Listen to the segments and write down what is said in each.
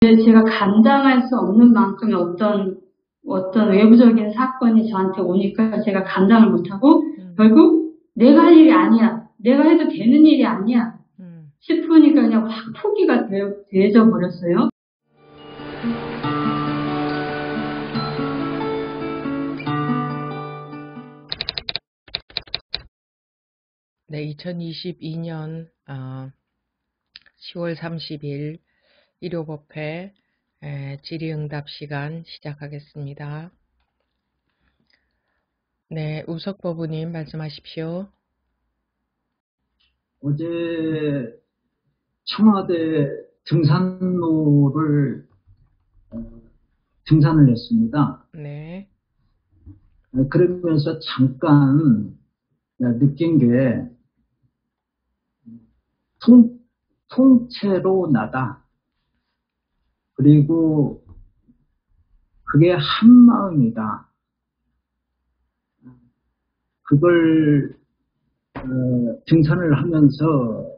제가 감당할 수 없는 만큼의 어떤 외부적인 사건이 저한테 오니까 제가 감당을 못하고 결국 내가 할 일이 아니야. 내가 해도 되는 일이 아니야. 싶으니까 그냥 확 포기가 되어져 버렸어요. 네, 2022년 10월 30일 일요법회 질의응답 시간 시작하겠습니다. 네, 우석법우님 말씀하십시오. 어제 청와대 등산로를 등산을 했습니다. 네. 그러면서 잠깐 느낀 게 통째로 나다. 그리고 그게 한마음이다. 그걸 등산을 하면서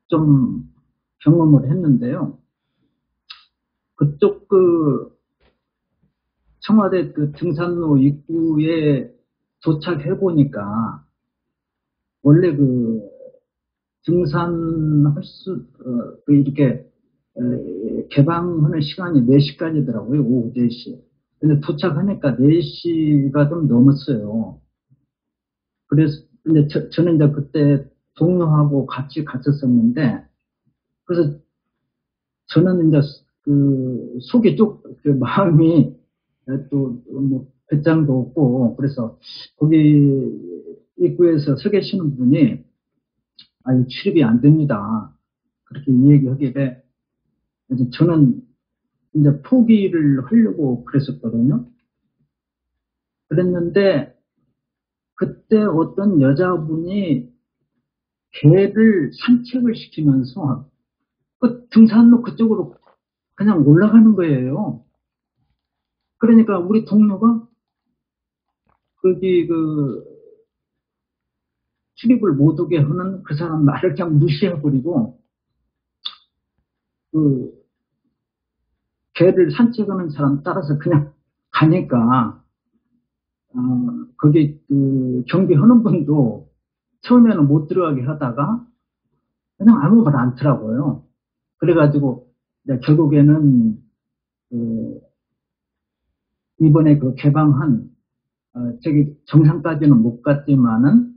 좀 경험을 했는데요. 그쪽 청와대 등산로 입구에 도착해 보니까 원래 등산할 이렇게 개방하는 시간이 4시까지더라고요. 오후 4시. 근데 도착하니까 4시가 좀 넘었어요. 그래서 근데 저는 이제 그때 동료하고 같이 갔었었는데, 그래서 저는 이제 속이 마음이 또 뭐 배짱도 없고, 그래서 거기 입구에서 서 계시는 분이 출입이 안 됩니다. 그렇게 얘기하길래 이제 저는 이제 포기를 하려고 그랬었거든요. 그랬는데 그때 어떤 여자분이 개를 산책을 시키면서 그 등산로 그쪽으로 그냥 올라가는 거예요. 그러니까 우리 동료가 거기 출입을 못 오게 하는 그 사람 말을 그냥 무시해버리고 개를 산책하는 사람 따라서 그냥 가니까 거기 경비하는 분도 처음에는 못 들어가게 하다가 그냥 아무 말 않더라고요. 그래가지고 결국에는 이번에 개방한 저기 정상까지는 못 갔지만은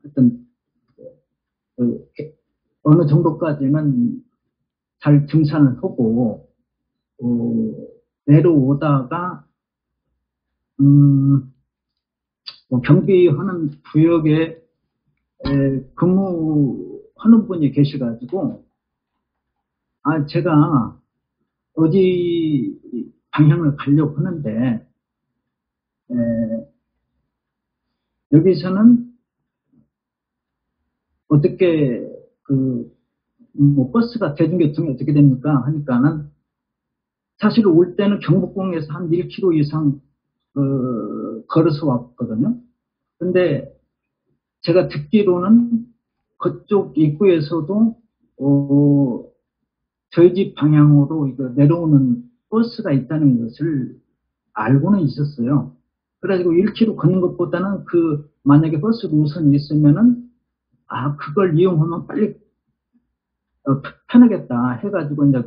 어떤 어느 정도까지는 잘 등산을 하고 내려오다가 뭐 경비하는 구역에 근무하는 분이 계셔가지고 제가 어디 방향을 가려고 하는데 여기서는 어떻게 뭐 버스가 대중교통이 어떻게 됩니까? 하니까는 사실 올 때는 경복궁에서 한 1km 이상 걸어서 왔거든요. 근데 제가 듣기로는 그쪽 입구에서도 저희 집 방향으로 이거 내려오는 버스가 있다는 것을 알고는 있었어요. 그래가지고 1km 걷는 것보다는 만약에 버스 노선이 있으면은 그걸 이용하면 빨리 편하겠다 해가지고 이제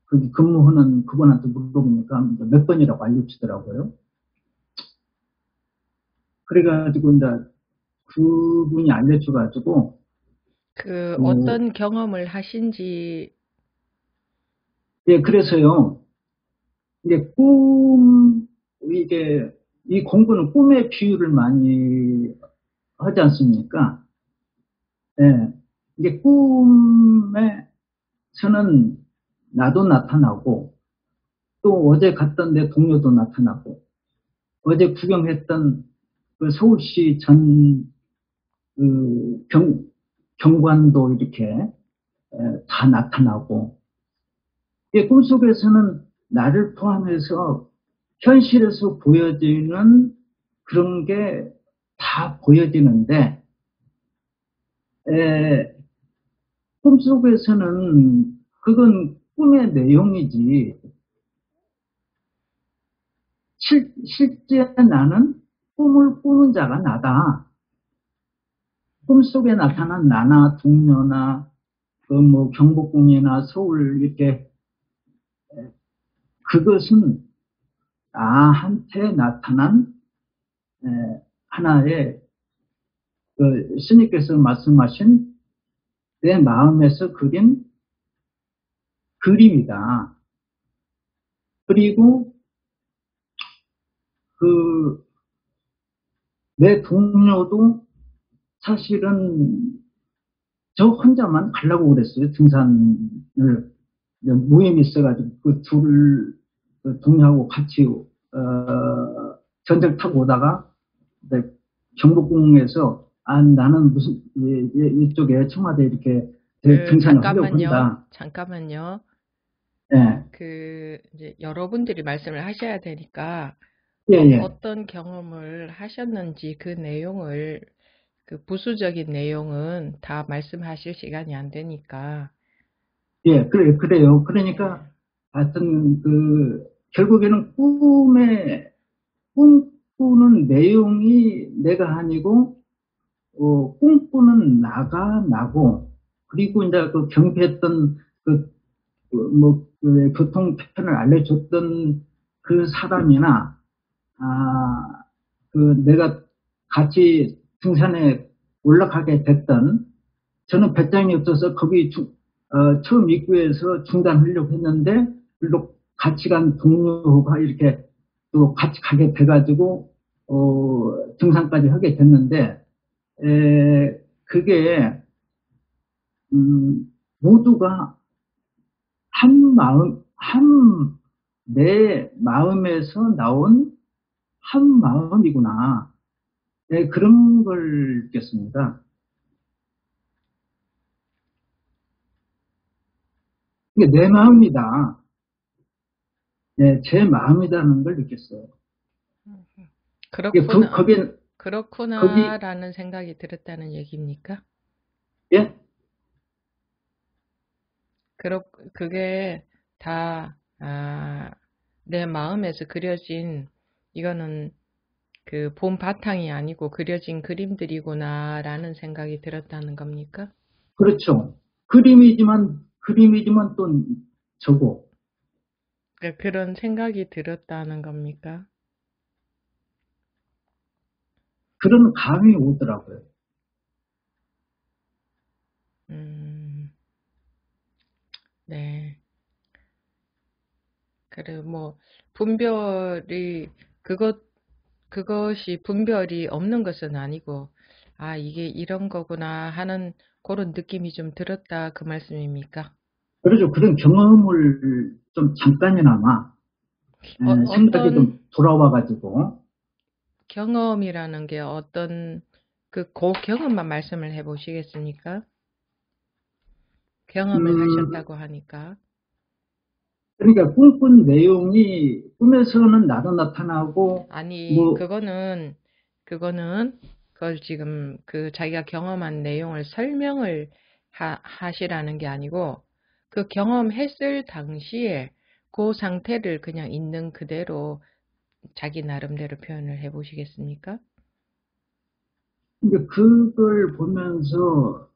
거기 근무하는 그분한테 물어보니까 몇 번이라고 알려주더라고요. 그래가지고 이제 그분이 알려줘가지고 어떤 경험을 하신지. 예, 그래서요. 이 공부는 꿈의 비유를 많이 하지 않습니까? 예, 이게 꿈에서는 나도 나타나고, 또 어제 갔던 내 동료도 나타나고, 어제 구경했던 서울시 전 경관도 이렇게 다 나타나고, 이 꿈속에서는 나를 포함해서 현실에서 보여지는 그런 게 다 보여지는데 꿈속에서는 그건 꿈의 내용이지, 실제 나는 꿈을 꾸는 자가 나다. 꿈속에 나타난 나나 동료나 그 뭐 경복궁이나 서울 이렇게, 그것은 나한테 나타난 하나의 그 스님께서 말씀하신 내 마음에서 그린 그림이다. 그리고 그 내 동료도 사실은 저 혼자만 가려고 그랬어요. 등산을 모임이 있어가지고 그 둘 동료하고 같이 전철 타고 오다가 경복궁에서 나는 무슨 이쪽에 청와대 이렇게 등산을 하려고 한다. 잠깐만요. 예. 이제 여러분들이 말씀을 하셔야 되니까 예. 어떤 경험을 하셨는지 그 내용을, 그 부수적인 내용은 다 말씀하실 시간이 안 되니까. 예, 그래요. 그러니까 하여튼 결국에는 꿈꾸는 내용이 내가 아니고 꿈꾸는 나가 나고, 그리고 이제 그 경비했던 교통편을 알려줬던 그 사람이나 내가 같이 등산에 올라가게 됐던, 저는 배짱이 없어서 거기 처음 입구에서 중단하려고 했는데 물론 같이 간 동료가 이렇게 또 같이 가게 돼가지고 등산까지 하게 됐는데, 그게 모두가 내 마음에서 나온 한 마음이구나. 그런 걸 느꼈습니다. 이게 내 마음이다. 제 마음이다는 걸 느꼈어요. 그렇구나라는 생각이 들었다는 얘기입니까? 예? 그게 다 내 마음에서 그려진, 이거는 그 본 바탕이 아니고 그려진 그림들이구나라는 생각이 들었다는 겁니까? 그렇죠. 그림이지만 또 저고. 그런 생각이 들었다는 겁니까? 그런 감이 오더라고요. 네. 그래, 뭐, 분별이, 그것이 분별이 없는 것은 아니고, 이게 이런 거구나 하는 그런 느낌이 좀 들었다, 그 말씀입니까? 그렇죠. 그런 경험을 좀 잠깐이나마 생각이 좀 돌아와가지고. 경험이라는 게 그 경험만 말씀을 해보시겠습니까? 경험을 하셨다고 하니까. 그러니까 꿈꾼 내용이 꿈에서는 나도 나타나고. 아니, 그거는 그걸 지금 자기가 경험한 내용을 설명을 하시라는 게 아니고, 그 경험했을 당시에 그 상태를 그냥 있는 그대로 자기 나름대로 표현을 해보시겠습니까? 근데 그걸 보면서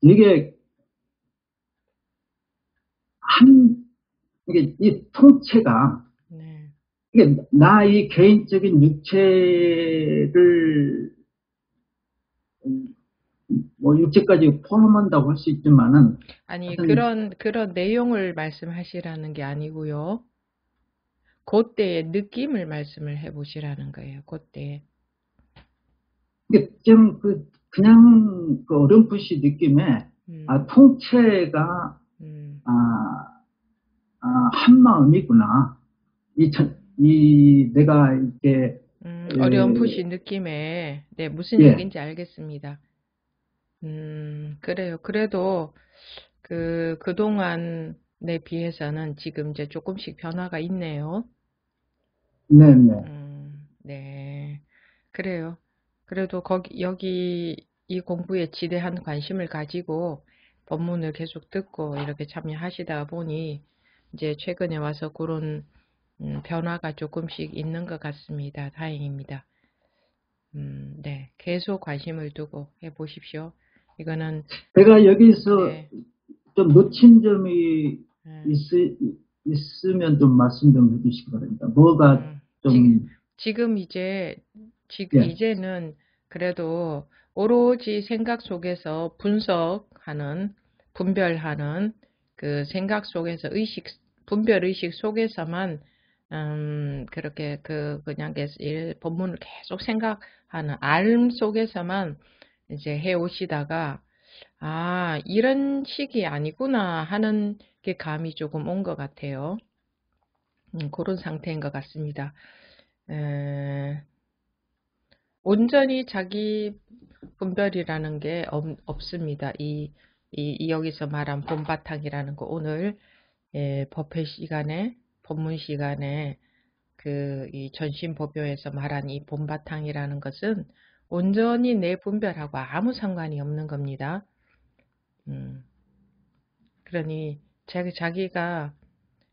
이게 이게 이 통째가, 이게 나의 개인적인 육체를 뭐 육체까지 포함한다고 할 수 있지만은, 아니, 그런 내용을 말씀하시라는 게 아니고요. 그때의 느낌을 말씀을 해보시라는 거예요. 그때. 이게 좀 그냥 어렴풋이 느낌에 통째가 한 마음이구나. 내가 이렇게 어렴풋이 느낌에, 네, 무슨 얘기인지 알겠습니다. 그래요. 그래도 그동안에 비해서는 지금 이제 조금씩 변화가 있네요. 네네. 네. 그래요. 그래도 여기 이 공부에 지대한 관심을 가지고 법문을 계속 듣고 이렇게 참여하시다 보니 이제 최근에 와서 그런 변화가 조금씩 있는 것 같습니다. 다행입니다. 네, 계속 관심을 두고 해보십시오. 이거는 제가 여기서 네. 좀 놓친 점이 있으면 좀 말씀 좀 해주시기 바랍니다. 뭐가 좀 지금 예. 이제는 그래도 오로지 생각 속에서 분별하는 그 생각 속에서 분별 의식 속에서만 그렇게 그냥 법문을 계속 생각하는 알 속에서만 이제 해 오시다가 이런 식이 아니구나 하는 게 감이 조금 온 것 같아요. 그런 상태인 것 같습니다. 온전히 자기 분별이라는 게 없습니다. 여기서 말한 본바탕이라는 거 오늘 법회 시간에 법문 시간에 이 전신법요에서 말한 이 본바탕이라는 것은 온전히 내 분별하고 아무 상관이 없는 겁니다. 그러니 자기가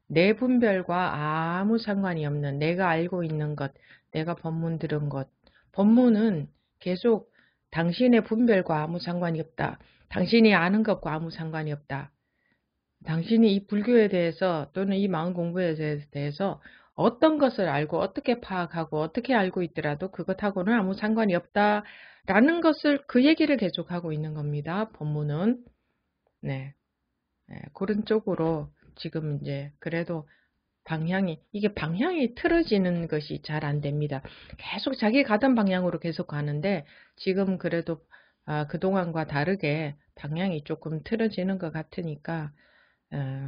내 분별과 아무 상관이 없는 내가 알고 있는 것, 내가 법문 들은 것, 법문은 계속 당신의 분별과 아무 상관이 없다. 당신이 아는 것과 아무 상관이 없다. 당신이 이 불교에 대해서 또는 이 마음 공부에 대해서 어떤 것을 알고 어떻게 파악하고 어떻게 알고 있더라도 그것하고는 아무 상관이 없다라는 것을 그 얘기를 계속하고 있는 겁니다. 법문은. 네, 그런 쪽으로 지금 이제 그래도 이게 방향이 틀어지는 것이 잘 안 됩니다. 계속 자기 가던 방향으로 계속 가는데 지금 그래도 그동안과 다르게 방향이 조금 틀어지는 것 같으니까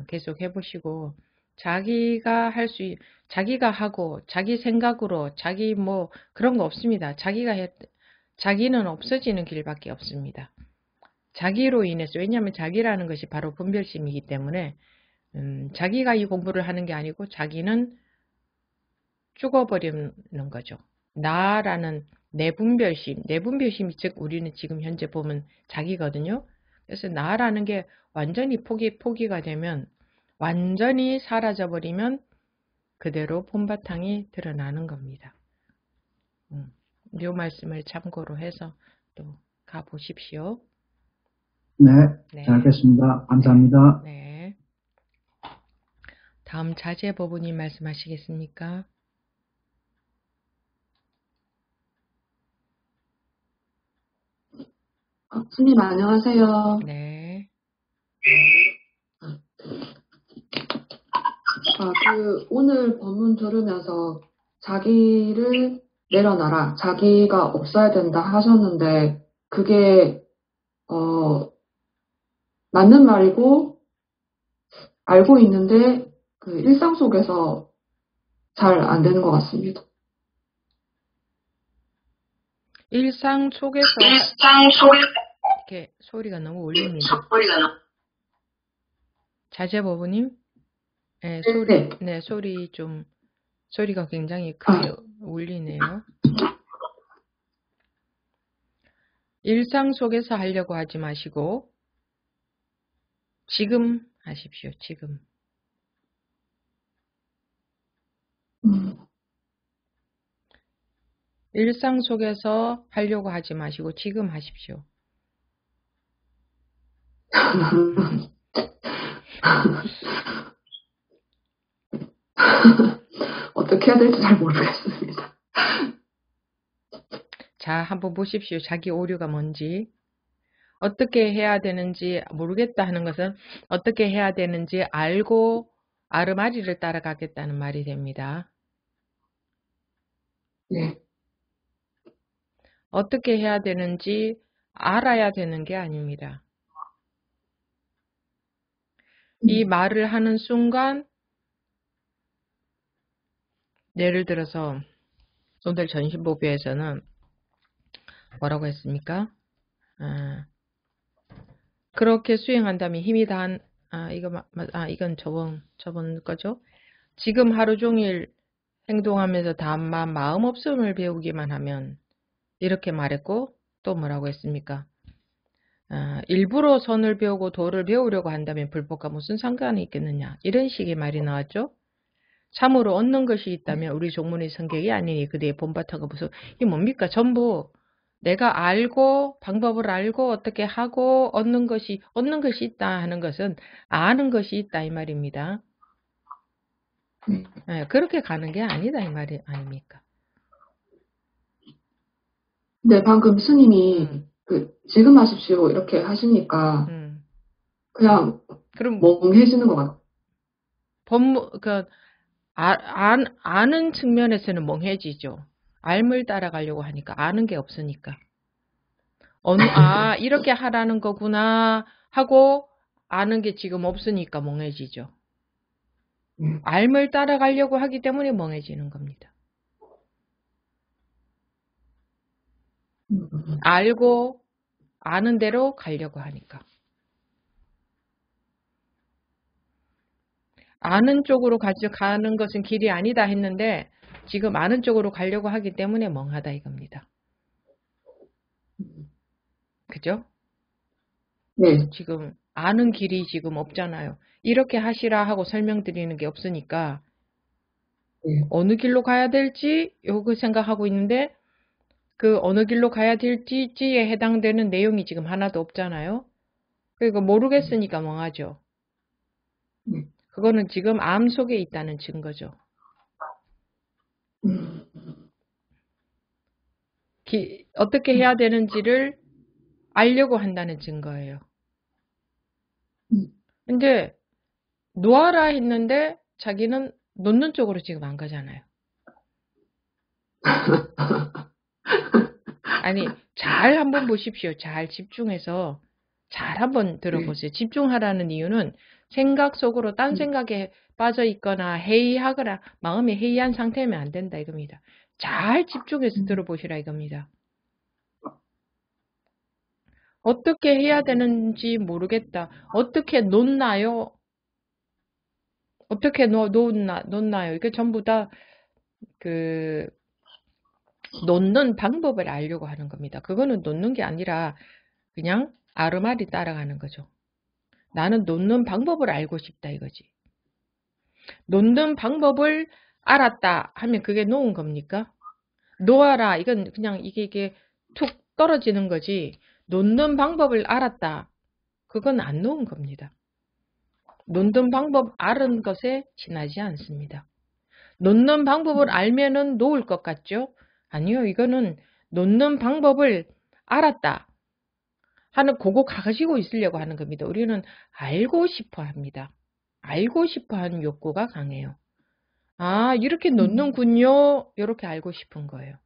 계속 해보시고 자기가 하고 자기 생각으로 자기 뭐 그런 거 없습니다. 자기는 없어지는 길밖에 없습니다. 자기로 인해서 왜냐하면 자기라는 것이 바로 분별심이기 때문에 자기가 이 공부를 하는 게 아니고 자기는 죽어버리는 거죠. 나라는 내분별심이 즉 우리는 지금 현재 보면 자기거든요. 그래서 나라는 게 완전히 포기가 되면 완전히 사라져버리면 그대로 본바탕이 드러나는 겁니다. 이 말씀을 참고로 해서 또 가보십시오. 네, 잘 알겠습니다. 감사합니다. 네. 다음 자제법우님 말씀하시겠습니까? 스님 안녕하세요. 네. 오늘 법문 들으면서 자기를 내려놔라, 자기가 없어야 된다 하셨는데 그게 맞는 말이고 알고 있는데 그 일상 속에서 잘 안 되는 것 같습니다. 일상 속에서 이렇게 소리가 너무 울립니다. 자제법우님? 네, 소리가 굉장히 크게 울리네요. 일상 속에서 하려고 하지 마시고 지금 하십시오. 지금. 일상 속에서 하려고 하지 마시고 지금 하십시오. 어떻게 해야 될지 잘 모르겠습니다. 자, 한번 보십시오. 자기 오류가 뭔지. 어떻게 해야 되는지 모르겠다 하는 것은 어떻게 해야 되는지 알고 아르마리를 따라가겠다는 말이 됩니다. 네. 어떻게 해야 되는지 알아야 되는 게 아닙니다. 이 말을 하는 순간 예를 들어서 오늘 전신보배에서는 뭐라고 했습니까? 그렇게 수행한다면 힘이 다한 이건 저번 거죠. 지금 하루 종일 행동하면서 다만 마음 없음을 배우기만 하면 이렇게 말했고 또 뭐라고 했습니까? 일부러 선을 배우고 도를 배우려고 한다면 불법과 무슨 상관이 있겠느냐. 이런 식의 말이 나왔죠. 참으로 얻는 것이 있다면 우리 종문의 성격이 아니니 그대의 본바탕은 무슨 이게 뭡니까? 전부 내가 알고 방법을 알고 어떻게 하고 얻는 것이 있다 하는 것은 아는 것이 있다 이 말입니다. 그렇게 가는 게 아니다 이 말이 아닙니까? 네, 방금 스님이 지금 하십시오 이렇게 하시니까 그냥 그럼 멍해지는 것 같아요. 아는 측면에서는 멍해지죠. 알물 따라가려고 하니까 아는 게 없으니까. 이렇게 하라는 거구나 하고 아는 게 지금 없으니까 멍해지죠. 알물 따라가려고 하기 때문에 멍해지는 겁니다. 알고 아는 대로 가려고 하니까. 아는 쪽으로 가는 것은 길이 아니다 했는데 지금 아는 쪽으로 가려고 하기 때문에 멍하다 이겁니다. 그죠? 네. 지금 아는 길이 지금 없잖아요. 이렇게 하시라 하고 설명드리는 게 없으니까 어느 길로 가야 될지 요거 생각하고 있는데 그 어느 길로 가야 될지에 해당되는 내용이 지금 하나도 없잖아요. 그러니까 모르겠으니까 멍하죠. 그거는 지금 암 속에 있다는 증거죠. 어떻게 해야 되는지를 알려고 한다는 증거예요. 근데 놓아라 했는데 자기는 놓는 쪽으로 지금 안 가잖아요. 아니, 잘 한번 보십시오. 잘 집중해서 잘 한번 들어보세요. 집중하라는 이유는 생각 속으로 딴 생각에 빠져 있거나 해이하거나 마음이 해이한 상태면 안 된다 이겁니다. 잘 집중해서 들어보시라 이겁니다. 어떻게 해야 되는지 모르겠다. 어떻게 놓나요? 어떻게 놓나요? 이게 전부 다 놓는 방법을 알려고 하는 겁니다. 그거는 놓는 게 아니라 그냥 아르마리 따라가는 거죠. 나는 놓는 방법을 알고 싶다 이거지. 놓는 방법을 알았다 하면 그게 놓은 겁니까? 놓아라 이건 그냥 이게 툭 떨어지는 거지. 놓는 방법을 알았다. 그건 안 놓은 겁니다. 놓는 방법 아는 것에 지나지 않습니다. 놓는 방법을 알면은 놓을 것 같죠? 아니요. 이거는 놓는 방법을 알았다 하는 그거 가지고 있으려고 하는 겁니다. 우리는 알고 싶어 합니다. 알고 싶어 하는 욕구가 강해요. 이렇게 놓는군요. 이렇게 알고 싶은 거예요.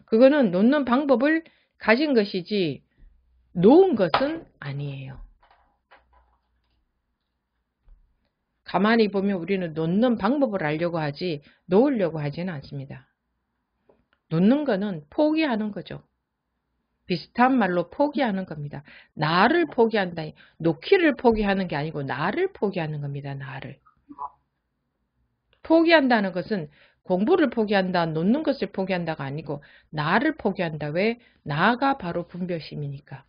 그거는 놓는 방법을 가진 것이지 놓은 것은 아니에요. 가만히 보면 우리는 놓는 방법을 알려고 하지 놓으려고 하지는 않습니다. 놓는 거는 포기하는 거죠. 비슷한 말로 포기하는 겁니다. 나를 포기한다. 놓기를 포기하는 게 아니고 나를 포기하는 겁니다. 나를. 포기한다는 것은 공부를 포기한다, 놓는 것을 포기한다가 아니고 나를 포기한다. 왜? 나가 바로 분별심이니까.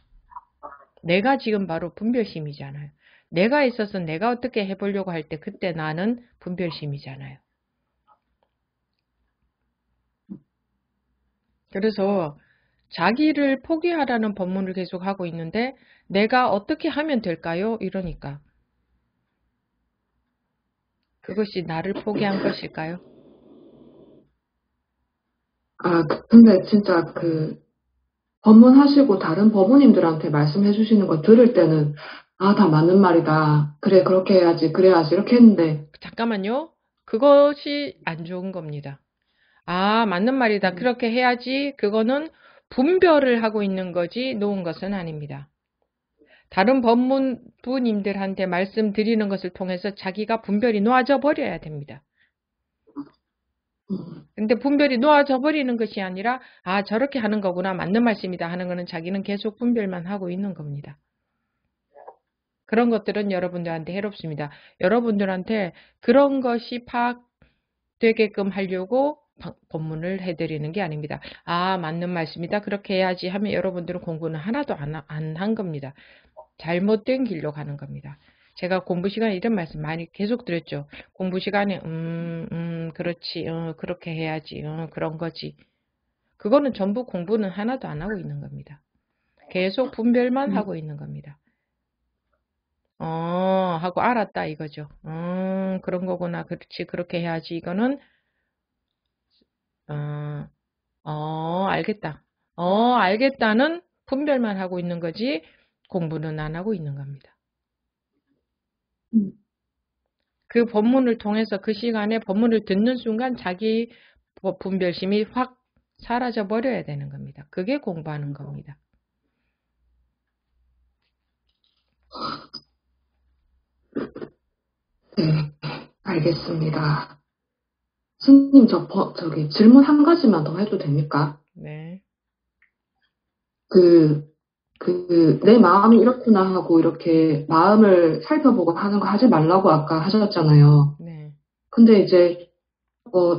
내가 지금 바로 분별심이잖아요. 내가 있어서 내가 어떻게 해보려고 할 때 그때 나는 분별심이잖아요. 그래서 자기를 포기하라는 법문을 계속 하고 있는데 내가 어떻게 하면 될까요? 이러니까 그것이 나를 포기한 것일까요? 근데 진짜 법문 하시고 다른 법무님들한테 말씀해 주시는 거 들을 때는 다 맞는 말이다. 그래 그렇게 해야지 그래야지 이렇게 했는데 잠깐만요. 그것이 안 좋은 겁니다. 맞는 말이다. 그렇게 해야지. 그거는 분별을 하고 있는 거지 놓은 것은 아닙니다. 다른 법문부님들한테 말씀드리는 것을 통해서 자기가 분별이 놓아져 버려야 됩니다. 근데 분별이 놓아져 버리는 것이 아니라 저렇게 하는 거구나. 맞는 말씀이다 하는 거는 자기는 계속 분별만 하고 있는 겁니다. 그런 것들은 여러분들한테 해롭습니다. 여러분들한테 그런 것이 파악되게끔 하려고 법문을 해드리는 게 아닙니다. 아, 맞는 말씀이다. 그렇게 해야지 하면 여러분들은 공부는 하나도 안 한 겁니다. 잘못된 길로 가는 겁니다. 제가 공부 시간에 이런 말씀 많이 계속 드렸죠. 공부 시간에 그렇지, 그렇게 해야지, 그런 거지. 그거는 전부 공부는 하나도 안 하고 있는 겁니다. 계속 분별만 하고 있는 겁니다. 하고 알았다 이거죠. 그런 거구나. 그렇지, 그렇게 해야지. 이거는 알겠다. 알겠다는 분별만 하고 있는 거지 공부는 안 하고 있는 겁니다. 그 법문을 통해서 그 시간에 법문을 듣는 순간 자기 분별심이 확 사라져 버려야 되는 겁니다. 그게 공부하는 겁니다. 네, 알겠습니다. 스님, 저기 질문 한 가지만 더 해도 됩니까? 네. 내 마음이 이렇구나 하고 이렇게 마음을 살펴보고 하는 거 하지 말라고 아까 하셨잖아요. 네. 근데 이제,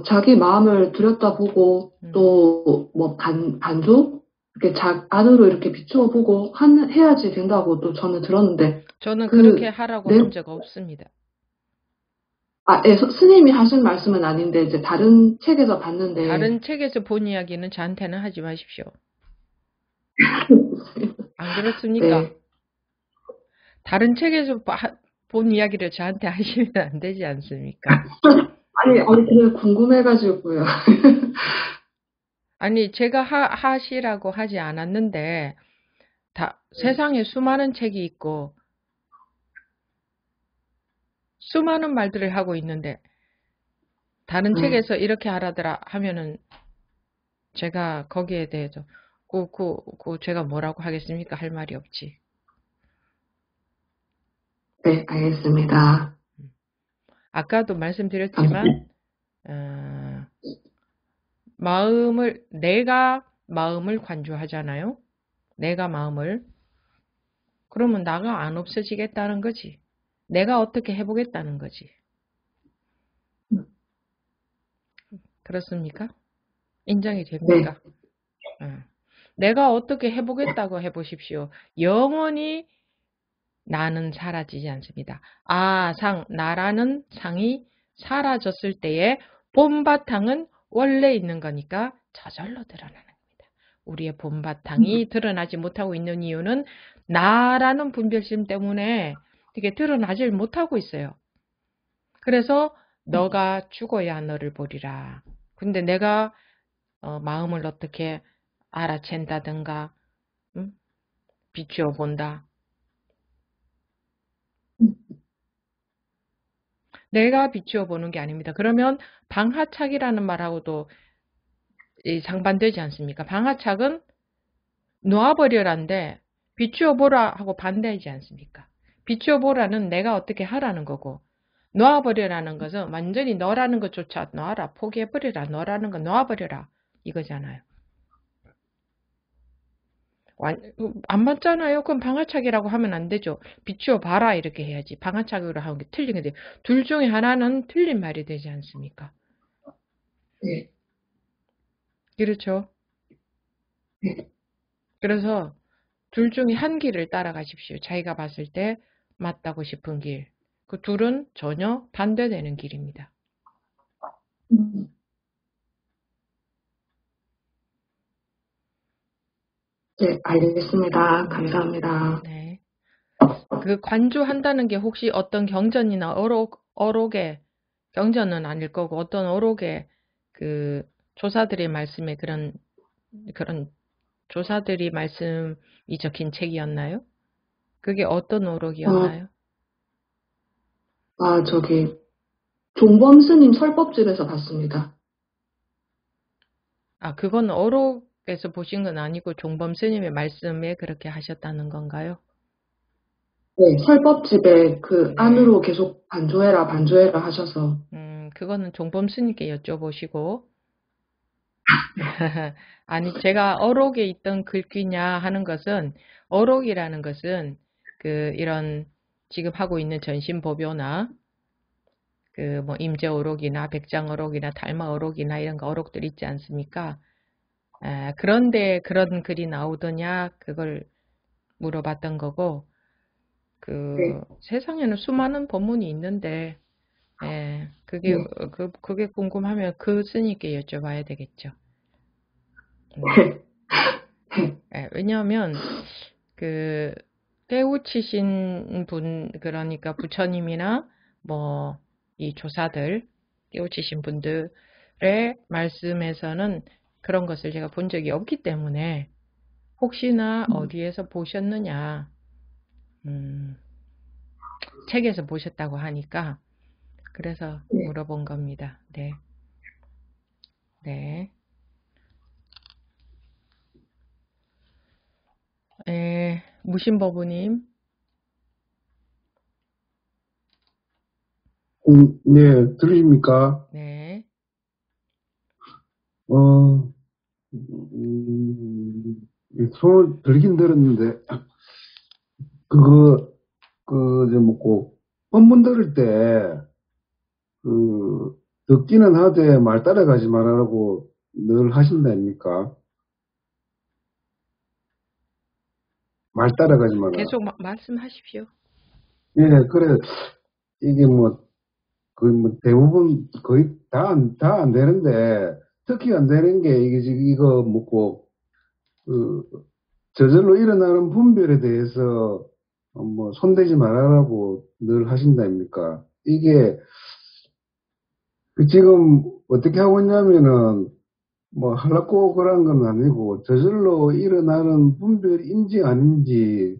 자기 마음을 들여다보고 또 뭐 반조? 이렇게 안으로 이렇게 비추어 보고 해야지 된다고 또 저는 들었는데. 저는 그렇게 하라고 한 적 없습니다. 예, 스님이 하신 말씀은 아닌데, 이제 다른 책에서 봤는데. 다른 책에서 본 이야기는 저한테는 하지 마십시오. 안 그렇습니까? 네. 다른 책에서 본 이야기를 저한테 하시면 안 되지 않습니까? 아니, 그래 궁금해가지고요. 아니, 제가 하시라고 하지 않았는데, 세상에 수많은 책이 있고, 수많은 말들을 하고 있는데, 다른 책에서 이렇게 하라더라 하면은, 제가 거기에 대해서, 제가 뭐라고 하겠습니까? 할 말이 없지. 네, 알겠습니다. 아까도 말씀드렸지만, 내가 마음을 관조하잖아요. 내가 마음을. 그러면 나가 안 없어지겠다는 거지. 내가 어떻게 해보겠다는 거지. 그렇습니까? 인정이 됩니까? 네. 내가 어떻게 해보겠다고 해보십시오. 영원히 나는 사라지지 않습니다. 나라는 상이 사라졌을 때에 본바탕은 원래 있는 거니까 저절로 드러나는 겁니다. 우리의 본바탕이 드러나지 못하고 있는 이유는 나라는 분별심 때문에 이게 드러나질 못하고 있어요. 그래서 너가 죽어야 너를 보리라. 근데 내가 마음을 어떻게 알아챈다든가 비추어 본다. 내가 비추어 보는 게 아닙니다. 그러면 방하착이라는 말하고도 상반되지 않습니까? 방하착은 놓아버려라인데 비추어 보라 하고 반대하지 않습니까? 비추어 보라는 내가 어떻게 하라는 거고, 놓아버려라는 것은 완전히 너라는 것조차 놔라, 포기해버려라, 너라는 거 놓아버려라 이거잖아요. 안 맞잖아요. 그럼 방아착이라고 하면 안 되죠. 비추어 봐라 이렇게 해야지. 방아착으로 하는 게 틀린 건데 둘 중에 하나는 틀린 말이 되지 않습니까? 네. 그렇죠. 네. 그래서 둘 중에 한 길을 따라가십시오. 자기가 봤을 때 맞다고 싶은 길. 그 둘은 전혀 반대되는 길입니다. 네, 알겠습니다. 감사합니다. 네. 그 관조한다는 게 혹시 어떤 경전이나 어록의 경전은 아닐 거고 어떤 어록의 그 조사들의 말씀에 그런 조사들이 말씀이 적힌 책이었나요? 그게 어떤 어록이었나요? 저기 종범 스님 설법집에서 봤습니다. 그건 어록에서 보신 건 아니고 종범 스님의 말씀에 그렇게 하셨다는 건가요? 네, 설법집에 네. 안으로 계속 반조해라 하셔서. 그거는 종범 스님께 여쭤보시고. 아니, 제가 어록에 있던 글귀냐 하는 것은, 어록이라는 것은, 이런, 지금 하고 있는 전신법요나, 그 뭐 임재어록이나 백장어록이나 달마어록이나 이런 거 어록들 있지 않습니까? 그런데 그런 글이 나오더냐 그걸 물어봤던 거고 그 네. 세상에는 수많은 법문이 있는데 그게 네. 그게 궁금하면 그 스님께 여쭤봐야 되겠죠. 왜냐하면 그 깨우치신 분 그러니까 부처님이나 뭐 이 조사들 깨우치신 분들의 말씀에서는 그런 것을 제가 본 적이 없기 때문에 혹시나 어디에서 보셨느냐 책에서 보셨다고 하니까 그래서 네. 물어본 겁니다. 네. 네. 무신법우님. 네, 들리십니까? 네. 손을 들긴 들었는데, 법문 들을 때, 듣기는 하되 말 따라가지 말라고 늘 하신다니까? 말 따라가지 마라. 계속 말씀하십시오. 예, 그래. 이게 대부분 거의 다 안 되는데, 특히 안 되는 게, 이거 저절로 일어나는 분별에 대해서, 손대지 말아라고 늘 하신다입니까? 이게, 지금 어떻게 하고 있냐면은, 하려고 그런 건 아니고, 저절로 일어나는 분별인지 아닌지,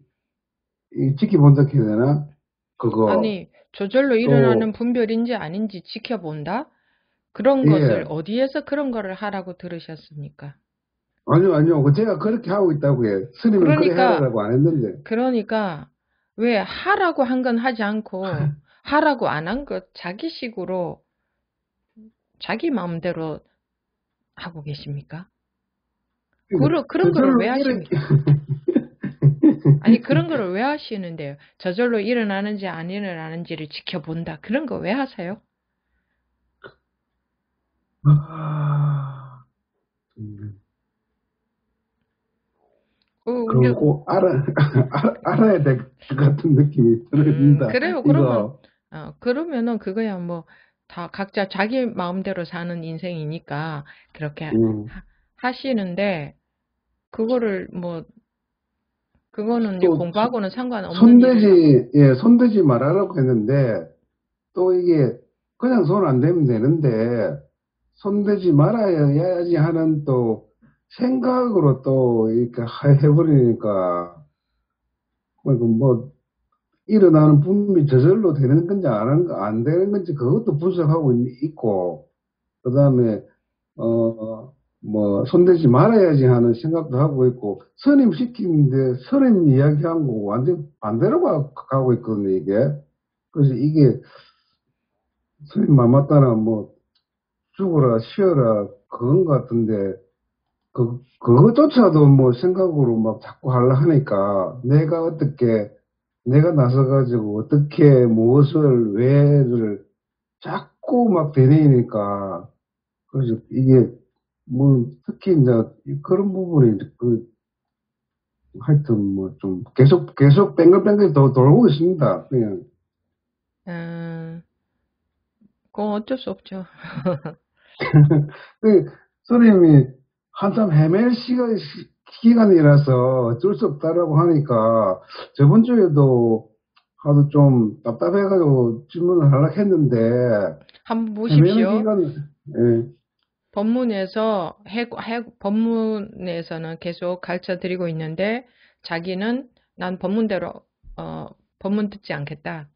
지켜본다 해야 되나? 그거. 아니, 저절로 일어나는 분별인지 아닌지 지켜본다? 그런 것을 어디에서 그런 거를 하라고 들으셨습니까? 아니요. 제가 그렇게 하고 있다고요. 스님은 그래 해라라고 안 했는데. 그러니까 왜 하라고 한 건 하지 않고 하라고 안 한 것 자기식으로 자기 마음대로 하고 계십니까? 그런 거를 왜 하십니까? 아니 그런 거를 왜 하시는데요? 저절로 일어나는지 안 일어나는지를 지켜본다. 그런 거 왜 하세요? 그거 꼭 알아야 될 것 같은 느낌이 듭니다. 그래요. 그러면은 그거야 뭐 다 각자 자기 마음대로 사는 인생이니까 그렇게 하시는데 그거를 그거는 이제 공부하고는 상관없는 일이라고. 손대지 말아라고 했는데 또 이게 그냥 손 안 대면 되는데 손대지 말아야지 하는 또 생각으로 또 이렇게 해버리니까 일어나는 분명히 저절로 되는 건지 안 되는 건지 그것도 분석하고 있고 그 다음에 손대지 말아야지 하는 생각도 하고 있고 스님 시키는데 스님 이야기한 거 완전 반대로 가고 있거든요 이게. 그래서 이게 스님 말 맞다나 죽어라 쉬어라 그건 것 같은데 그거조차도 생각으로 막 자꾸 하려 하니까 내가 나서가지고 어떻게 무엇을 왜를 자꾸 막 되뇌이니까 그래서 이게 특히 이제 그런 부분이 하여튼 좀 계속 뱅글뱅글 더 돌고 있습니다. 그냥. 그건 어쩔 수 없죠. 선생님이 한참 헤맬 기간이라서 어쩔 수 없다라고 하니까 저번 주에도 하도 좀 답답해가지고 질문을 하려고 했는데 한번 보십시오. 예. 법문에서는 계속 가르쳐 드리고 있는데 자기는 난 법문대로 법문 듣지 않겠다.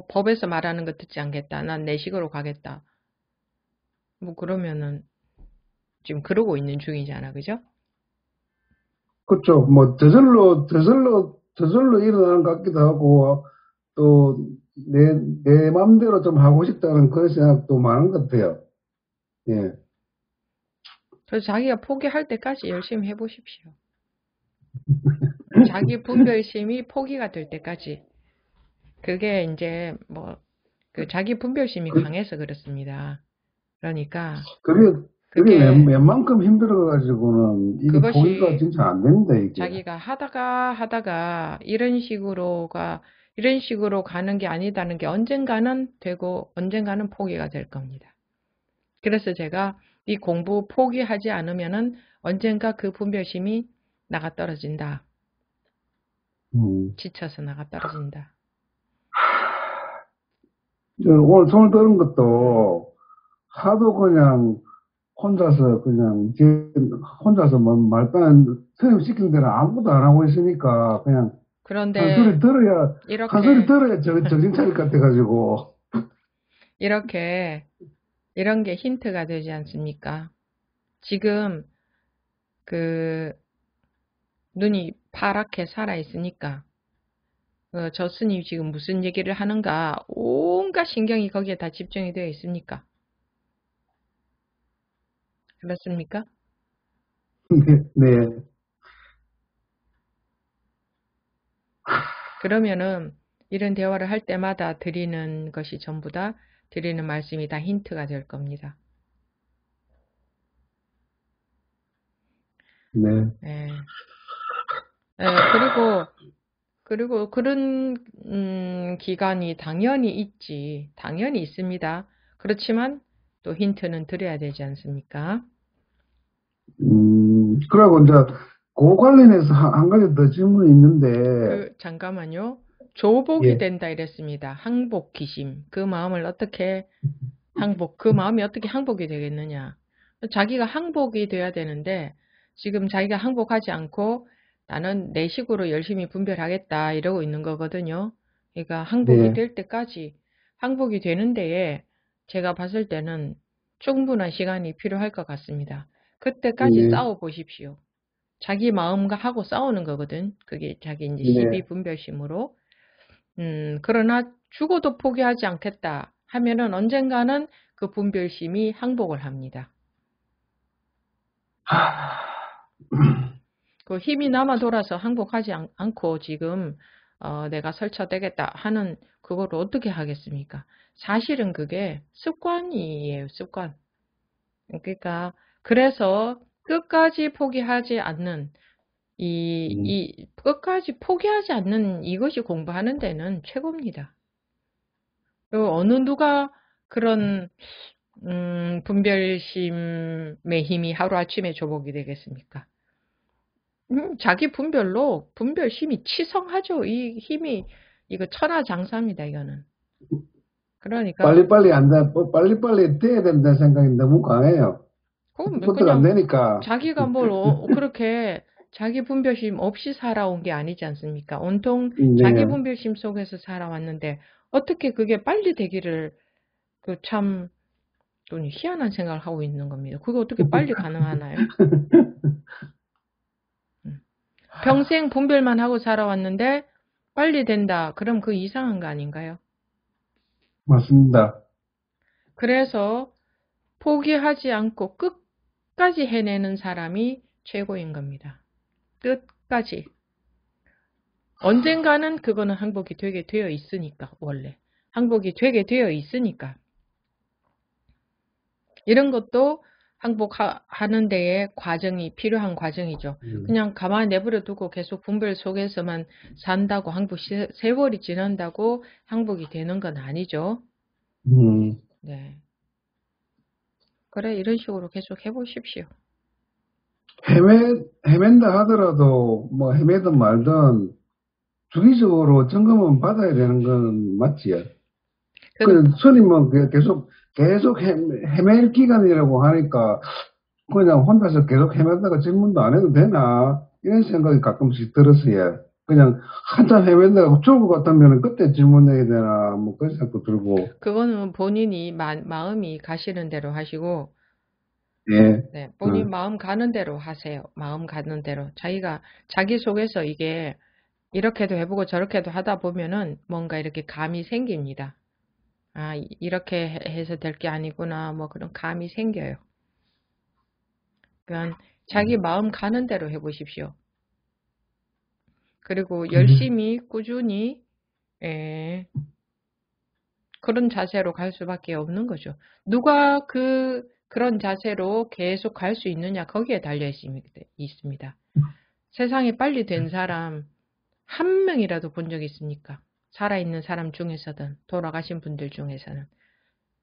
법에서 말하는 거 듣지 않겠다. 난 내 식으로 가겠다. 그러면은 지금 그러고 있는 중이잖아, 그죠? 그렇죠. 저절로 일어나는 것 같기도 하고 또 내 마음대로 좀 하고 싶다는 그런 생각도 많은 것 같아요. 예. 그래서 자기가 포기할 때까지 열심히 해보십시오. 자기 분별심이 포기가 될 때까지. 그게 이제 그 자기 분별심이 강해서 그렇습니다. 그러니까 그게 그게 웬만큼 힘들어가지고는 이게 그것이 포기가 진짜 안 된다, 이게. 자기가 하다가 이런 식으로 가는 게 아니다는 게 언젠가는 되고 언젠가는 포기가 될 겁니다. 그래서 제가 이 공부 포기하지 않으면은 언젠가 그 분별심이 나가 떨어진다. 지쳐서 나가 떨어진다. 오늘 손을 들은 것도 하도 그냥 혼자서 뭐 말단 선생님 시킨 대로 아무것도 안 하고 있으니까 그냥 그런데 한 소리 들어야 정신 차릴 것 같아가지고. 이런 게 힌트가 되지 않습니까? 지금 그 눈이 파랗게 살아 있으니까 저 스님이 지금 무슨 얘기를 하는가 온갖 신경이 거기에 다 집중이 되어 있습니까? 그렇습니까? 네. 그러면은 이런 대화를 할 때마다 드리는 것이 전부 다 드리는 말씀이 다 힌트가 될 겁니다. 네. 네. 그리고 그런 기간이 당연히 있습니다. 그렇지만 또 힌트는 드려야 되지 않습니까? 그러고 이제 그 관련해서 한 가지 더 질문이 있는데. 잠깐만요. 조복이 예. 된다 이랬습니다. 항복 기심. 그 마음이 어떻게 항복이 되겠느냐. 자기가 항복이 돼야 되는데 지금 자기가 항복하지 않고 나는 내 식으로 열심히 분별하겠다 이러고 있는 거거든요. 그러니까 항복이 될 때까지 항복이 되는 데에 제가 봤을 때는 충분한 시간이 필요할 것 같습니다. 그때까지 싸워보십시오. 자기 마음과 하고 싸우는 거거든. 그게 자기 이제 12분별심으로. 그러나 죽어도 포기하지 않겠다 하면은 언젠가는 그 분별심이 항복을 합니다. 그 힘이 남아 돌아서 항복하지 않고 지금 내가 설쳐되겠다 하는 그거를 어떻게 하겠습니까? 사실은 그게 습관이에요, 습관. 그러니까 그래서 끝까지 포기하지 않는 끝까지 포기하지 않는 이것이 공부하는 데는 최고입니다. 그리고 어느 누가 그런 분별심의 힘이 하루아침에 조복이 되겠습니까? 자기 분별로 분별심이 치성하죠. 이 힘이 이거 천하장사입니다. 이거는. 그러니까 빨리빨리 돼야 된다는 생각이 너무 강해요. 그것도 안 되니까. 자기가 그렇게 자기 분별심 없이 살아온 게 아니지 않습니까? 온통 자기 분별심 속에서 살아왔는데 어떻게 그게 빨리 되기를 참 희한한 생각을 하고 있는 겁니다. 그게 어떻게 빨리 가능하나요? 평생 분별만 하고 살아왔는데 빨리 된다. 그럼 그 이상한 거 아닌가요? 맞습니다. 그래서 포기하지 않고 끝까지 해내는 사람이 최고인 겁니다. 끝까지. 언젠가는 그거는 항복이 되게 되어 있으니까, 원래. 항복이 되게 되어 있으니까. 이런 것도 항복하는 데에 과정이 필요한 과정이죠. 그냥 가만히 내버려 두고 계속 분별 속에서만 산다고 세월이 지난다고 항복이 되는 건 아니죠. 네. 그래, 이런 식으로 계속 해보십시오. 헤맨다 하더라도 뭐 헤매든 말든 주기적으로 점검은 받아야 되는 건 맞지요. 스님은 계속 헤맬 기간이라고 하니까 그냥 혼자서 계속 헤매다가 질문도 안 해도 되나 이런 생각이 가끔씩 들었어요. 그냥 한참 헤맨다가 죽을 것 같으면 그때 질문해야 되나 뭐 그런 생각도 들고. 그거는 본인이 마음이 가시는 대로 하시고 네, 본인 마음 가는 대로 하세요. 마음 가는 대로. 자기 속에서 이게 이렇게도 해보고 저렇게도 하다 보면은 뭔가 이렇게 감이 생깁니다. 아, 이렇게 해서 될 게 아니구나. 뭐 그런 감이 생겨요. 그러니까 자기 마음 가는 대로 해보십시오. 그리고 열심히 꾸준히 그런 자세로 갈 수밖에 없는 거죠. 누가 그런 자세로 계속 갈 수 있느냐, 거기에 달려 있습니다. 세상에 빨리 된 사람 한 명이라도 본 적 있습니까? 살아있는 사람 중에서든 돌아가신 분들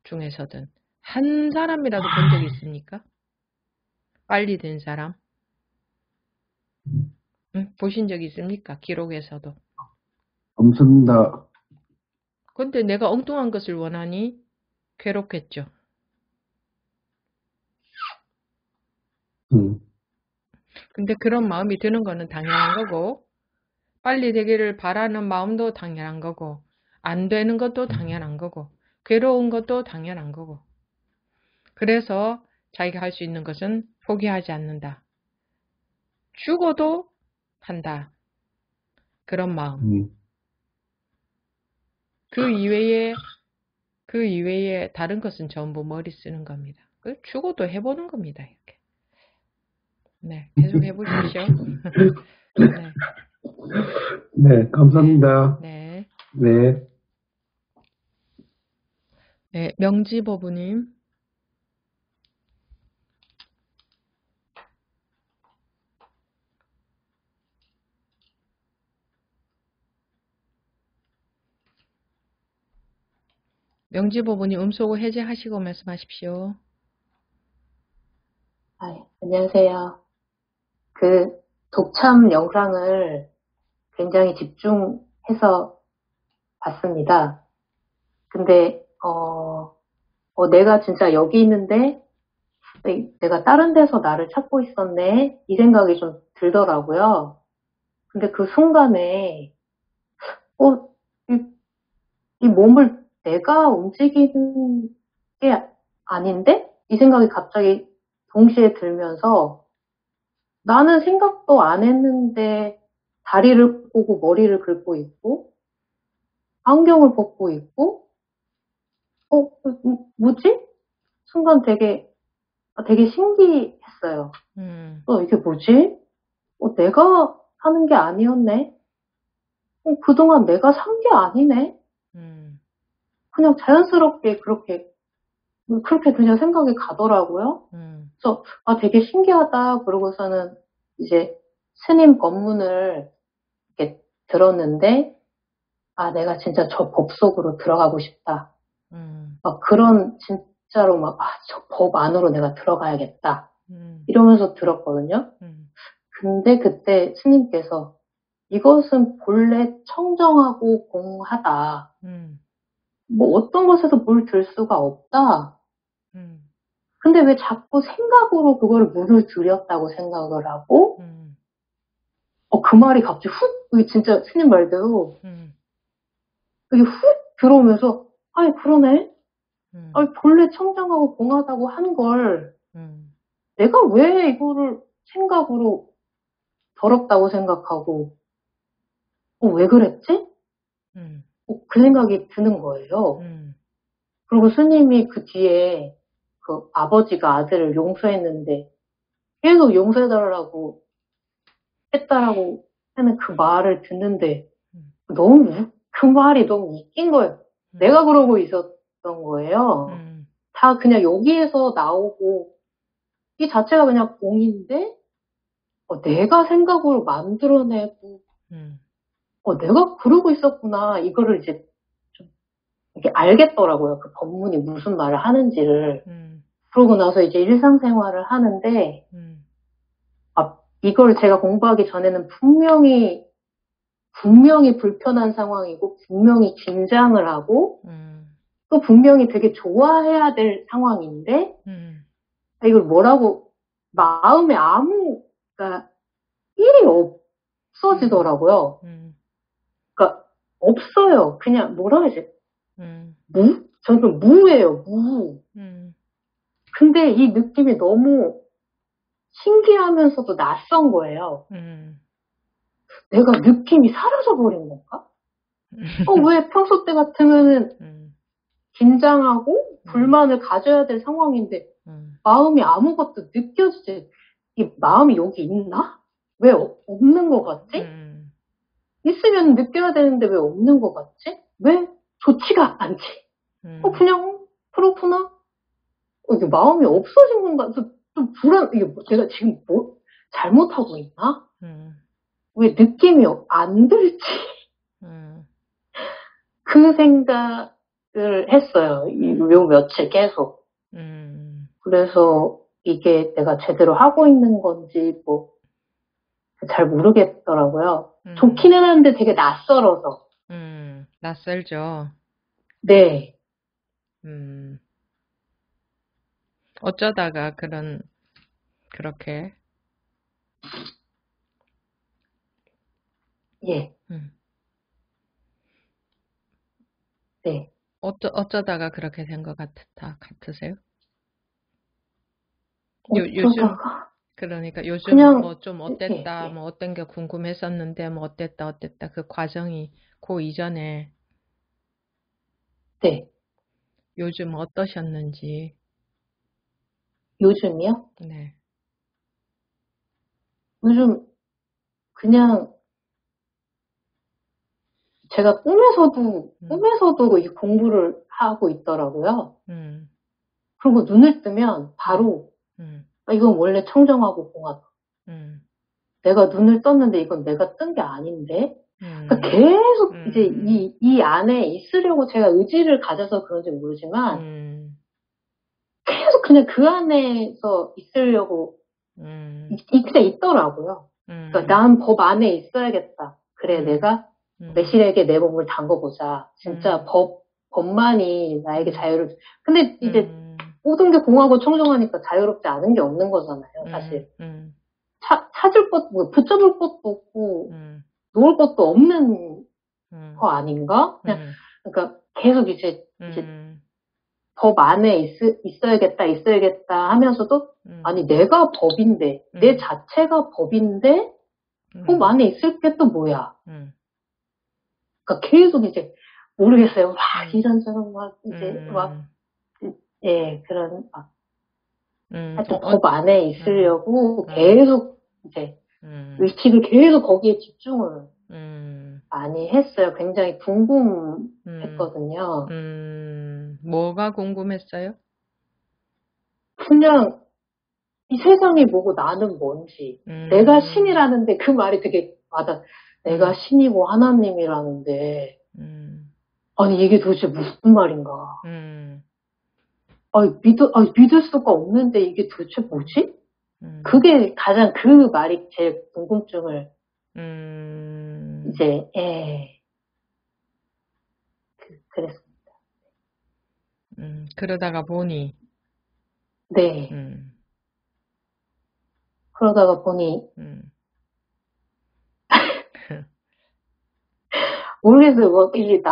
중에서든 한 사람이라도 본 적 있습니까? 빨리 된 사람? 응? 보신 적 있습니까? 기록에서도. 없습니다. 근데 내가 엉뚱한 것을 원하니 괴롭겠죠. 근데 그런 마음이 드는 거는 당연한 거고, 빨리 되기를 바라는 마음도 당연한 거고, 안 되는 것도 당연한 거고, 괴로운 것도 당연한 거고. 그래서 자기가 할 수 있는 것은 포기하지 않는다. 죽어도 한다. 그런 마음. 그 이외에 다른 것은 전부 머리 쓰는 겁니다. 죽어도 해보는 겁니다. 이렇게. 네, 계속 해보십시오. 네. 네, 감사합니다. 네. 네. 네, 명지버부님. 명지버부님 음소거 해제하시고 말씀하십시오. 안녕하세요. 그 독참 영상을 굉장히 집중해서 봤습니다. 근데 내가 진짜 여기 있는데 내가 다른 데서 나를 찾고 있었네 이 생각이 좀 들더라고요. 근데 그 순간에 이 몸을 내가 움직이는 게 아닌데? 이 생각이 갑자기 동시에 들면서 나는 생각도 안 했는데 다리를 꼬고 머리를 긁고 있고 안경을 벗고 있고 뭐지? 순간 되게 신기했어요. 이게 뭐지? 내가 하는 게 아니었네? 그동안 내가 산 게 아니네? 그냥 자연스럽게 그렇게 그냥 생각이 가더라고요. 그래서 되게 신기하다. 그러고서는 이제 스님 법문을 이렇게 들었는데 내가 진짜 저 법 속으로 들어가고 싶다. 그런 진짜로 저 법 안으로 내가 들어가야겠다. 이러면서 들었거든요. 근데 그때 스님께서 이것은 본래 청정하고 공하다. 어떤 것에서 물 들 수가 없다. 근데 왜 자꾸 생각으로 그거를 물을 들였다고 생각을 하고, 그 말이 갑자기 훅, 진짜 스님 말대로, 이게 훅 들어오면서, 그러네? 본래 청정하고 공하다고 한 걸, 내가 왜 이거를 생각으로 더럽다고 생각하고, 왜 그랬지? 그 생각이 드는 거예요. 그리고 스님이 그 뒤에 그 아버지가 아들을 용서했는데 계속 용서해달라고 했다라고 하는 그 말을 듣는데 그 말이 너무 웃긴 거예요. 내가 그러고 있었던 거예요. 다 그냥 여기에서 나오고 이 자체가 그냥 공인데 내가 생각으로 만들어내고 내가 그러고 있었구나. 이거를 이제 좀 이렇게 알겠더라고요. 그 법문이 무슨 말을 하는지를. 그러고 나서 이제 일상생활을 하는데, 이걸 제가 공부하기 전에는 분명히 불편한 상황이고, 분명히 긴장을 하고, 또 분명히 되게 좋아해야 될 상황인데, 이걸 마음에 그러니까 일이 없어지더라고요. 그러니까 없어요. 그냥 뭐라 해야지? 저는 무예요. 무. 근데 이 느낌이 너무 신기하면서도 낯선 거예요. 내가 느낌이 사라져버린 건가? 왜 평소 때 같으면은 긴장하고 불만을 가져야 될 상황인데 마음이 아무것도 느껴지지. 이 마음이 여기 있나? 왜 없는 것 같지? 있으면 느껴야 되는데 왜 없는 것 같지? 왜 좋지가 않지? 그냥 그렇구나. 이게 마음이 없어진 건가? 좀 이게 내가 지금 뭐 잘못하고 있나? 왜 느낌이 안 들지? 그 생각을 했어요. 요 며칠 계속. 그래서 이게 내가 제대로 하고 있는 건지 뭐 잘 모르겠더라고요. 좋기는 한데 되게 낯설어서. 낯설죠. 네. 어쩌다가 그렇게. 예. 네. 어쩌다가 그렇게 된 것 같으세요? 요즘 그러니까 요즘 그냥, 뭐 좀 어땠다, 뭐 어떤 게 궁금했었는데 뭐 어땠다 그 과정이 그 이전에 네. 요즘 어떠셨는지. 요즘이요? 네. 요즘 그냥 제가 꿈에서도 이 공부를 하고 있더라고요. 그리고 눈을 뜨면 바로 이건 원래 청정하고 공하다. 내가 눈을 떴는데 이건 내가 뜬 게 아닌데. 그러니까 계속 이제 이 안에 있으려고 제가 의지를 가져서 그런지 모르지만 계속 그냥 그 안에서 있으려고 그냥 있더라고요. 그러니까 난 법 안에 있어야겠다. 그래 내가 매실에게 내 몸을 담궈보자. 진짜 법만이 나에게 자유를. 근데 이제 모든 게 공하고 청정하니까 자유롭지 않은 게 없는 거잖아요, 사실. 찾을 것도, 뭐 붙잡을 것도 없고, 놓을 것도 없는 거 아닌가? 그냥, 그러니까 계속 이제 법 안에 있어야겠다 하면서도, 아니, 내가 법인데, 내 자체가 법인데, 법 안에 있을 게 또 뭐야? 그러니까 계속 이제, 모르겠어요. 막 이런저런 막, 이제 막, 예, 그런, 막, 하여튼 법 안에 있으려고 계속 이제, 의식을 계속 거기에 집중을 많이 했어요. 굉장히 궁금했거든요. 뭐가 궁금했어요? 그냥 이 세상이 뭐고 나는 뭔지. 내가 신이라는데 그 말이 되게 맞아. 내가 신이고 하나님이라는데 아니 이게 도대체 무슨 말인가. 믿을 수가 없는데 이게 도대체 뭐지? 그게 가장 그 말이 제일 궁금증을 이제 그랬습니다. 그러다가 보니 네. 그러다가 보니 모르겠어요. 뭐 이게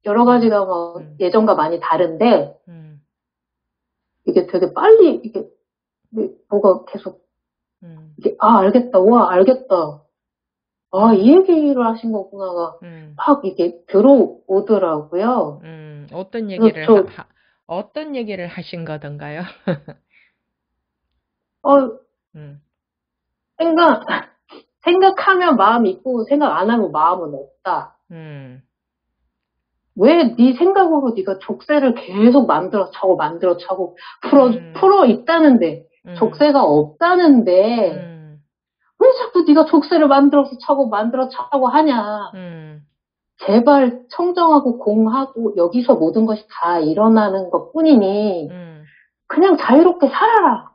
여러 가지가 뭐 예전과 많이 다른데 이게 되게 빨리 이게 뭐가 계속 이게 알겠다. 와 알겠다. 이 얘기를 하신 거구나가 막 이게 들어오더라고요. 어떤 얘기를 하신 거던가요? 생각하면 마음이 있고 생각 안 하면 마음은 없다. 왜 네 생각으로 네가 족쇄를 계속 만들어 차고 풀어 있다는데 족쇄가 없다는데 왜 자꾸 네가 족쇄를 만들어 차고 하냐. 제발 청정하고 공하고 여기서 모든 것이 다 일어나는 것 뿐이니 그냥 자유롭게 살아라.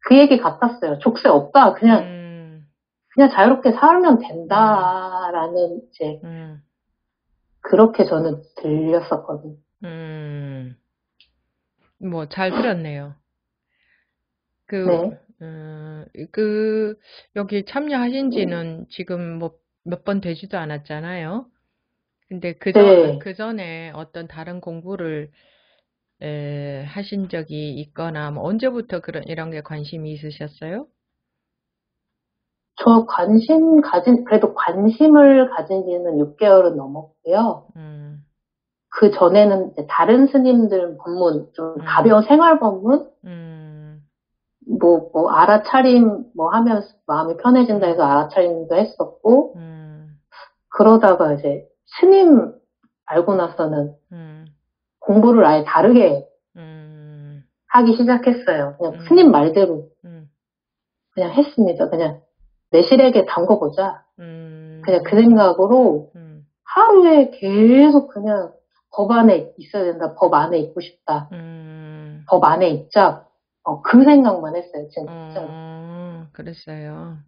그 얘기 같았어요. 족쇄 없다. 그냥 자유롭게 살면 된다라는 이제 그렇게 저는 들렸었거든요. 뭐 잘 들었네요. 네. 여기 참여하신 지는 지금 뭐 몇 번 되지도 않았잖아요. 근데 그 전에 어떤 다른 공부를 하신 적이 있거나 뭐 언제부터 이런 게 관심이 있으셨어요? 저 그래도 관심을 가진 지는 6개월은 넘었고요. 그 전에는 이제 다른 스님들 법문, 좀 가벼운 생활 법문, 뭐 알아차림, 하면서 마음이 편해진다 해서 알아차림도 했었고, 그러다가 이제 스님 알고 나서는 공부를 아예 다르게 하기 시작했어요. 그냥 스님 말대로 그냥 했습니다. 그냥 내실에게 담궈보자. 그냥 그 생각으로 하루에 계속 그냥 법 안에 있어야 된다. 법 안에 있고 싶다. 법 안에 있자. 그 생각만 했어요. 진짜. 그랬어요.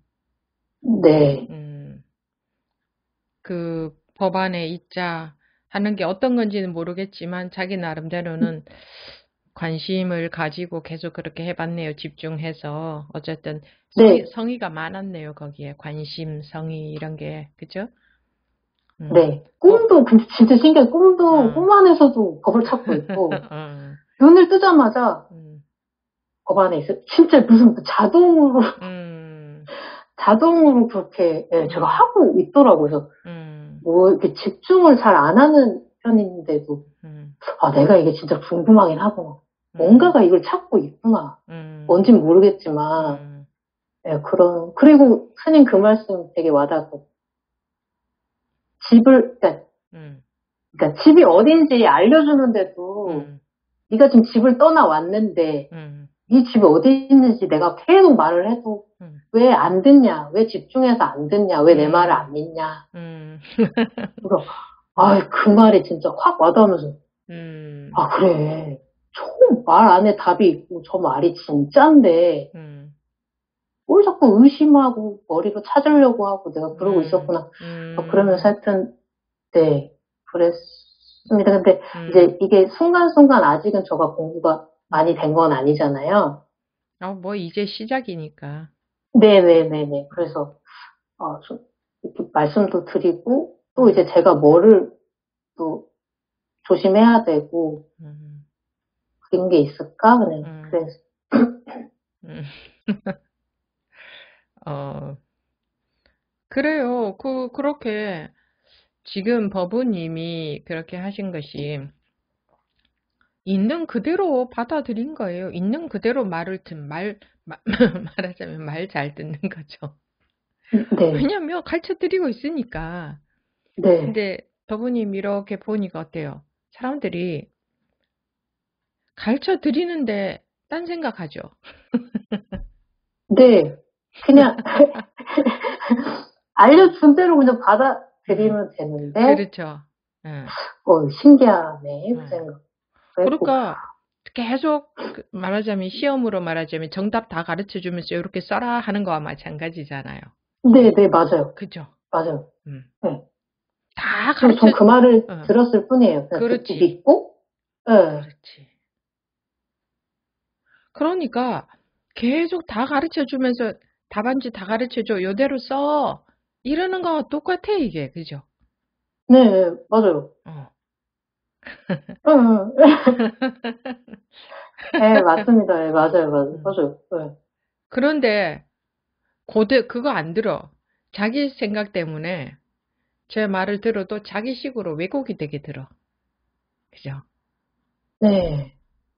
네. 그 법 안에 있자 하는 게 어떤 건지는 모르겠지만 자기 나름대로는 관심을 가지고 계속 그렇게 해봤네요. 집중해서. 어쨌든 네. 성의가 많았네요. 거기에 관심, 성의 이런 게. 그죠? 네. 꿈도 근데 진짜 신기해. 꿈도 꿈 안에서도 법을 찾고 있고 눈을 뜨자마자 법 안에 있어. 진짜 무슨 자동으로 그렇게 제가 하고 있더라고요. 뭐 이렇게 집중을 잘 안 하는 편인데도 내가 이게 진짜 궁금하긴 하구나. 뭔가가 이걸 찾고 있구나. 뭔진 모르겠지만 그리고 스님 그 말씀 되게 와닿고 그러니까 집이 어딘지 알려주는데도 네가 지금 집을 떠나왔는데 이 집이 어디 있는지 내가 계속 말을 해도 왜 안 듣냐? 왜 집중해서 안 듣냐? 왜 내 말을 안 믿냐? 그래서 그 말이 진짜 확 와닿으면서 그래. 처음 말 안에 답이 있고 저 말이 진짠데 뭘 자꾸 의심하고 머리로 찾으려고 하고 내가 그러고 있었구나. 그러면서 하여튼 네 그랬습니다. 근데 이제 이게 순간순간 아직은 저가 공부가 많이 된 건 아니잖아요. 뭐 이제 시작이니까. 네네네네. 그래서 좀 이렇게 말씀도 드리고 또 이제 제가 뭐를 또 조심해야 되고 그런 게 있을까? 그냥 그래서 그래요. 그렇게 지금 법우님이 그렇게 하신 것이 있는 그대로 받아들인 거예요. 있는 그대로 말하자면 말 잘 듣는 거죠. 네. 왜냐면 가르쳐 드리고 있으니까. 네. 근데 법우님 이렇게 보니까 어때요? 사람들이 가르쳐 드리는데 딴 생각하죠. 네. 그냥 알려준 대로 그냥 받아들이면 되는데. 그렇죠. 신기하네. 그 생각. 그러니까 계속 말하자면 시험으로 말하자면 정답 다 가르쳐 주면서 이렇게 써라 하는 거와 마찬가지잖아요. 네, 맞아요. 그죠? 맞아요. 네. 다 가르쳐. 전 그 말을 들었을 뿐이에요. 그렇지. 믿고. 네. 그렇지. 그러니까 계속 다 가르쳐 주면서 답안지 다 가르쳐 줘. 요대로 써. 이러는 거와 똑같아 이게. 그죠? 네, 맞아요. 네, 맞습니다. 네, 맞아요. 네. 그런데 그거 안 들어. 자기 생각 때문에 제 말을 들어도 자기식으로 왜곡이 되게 들어. 그죠? 네.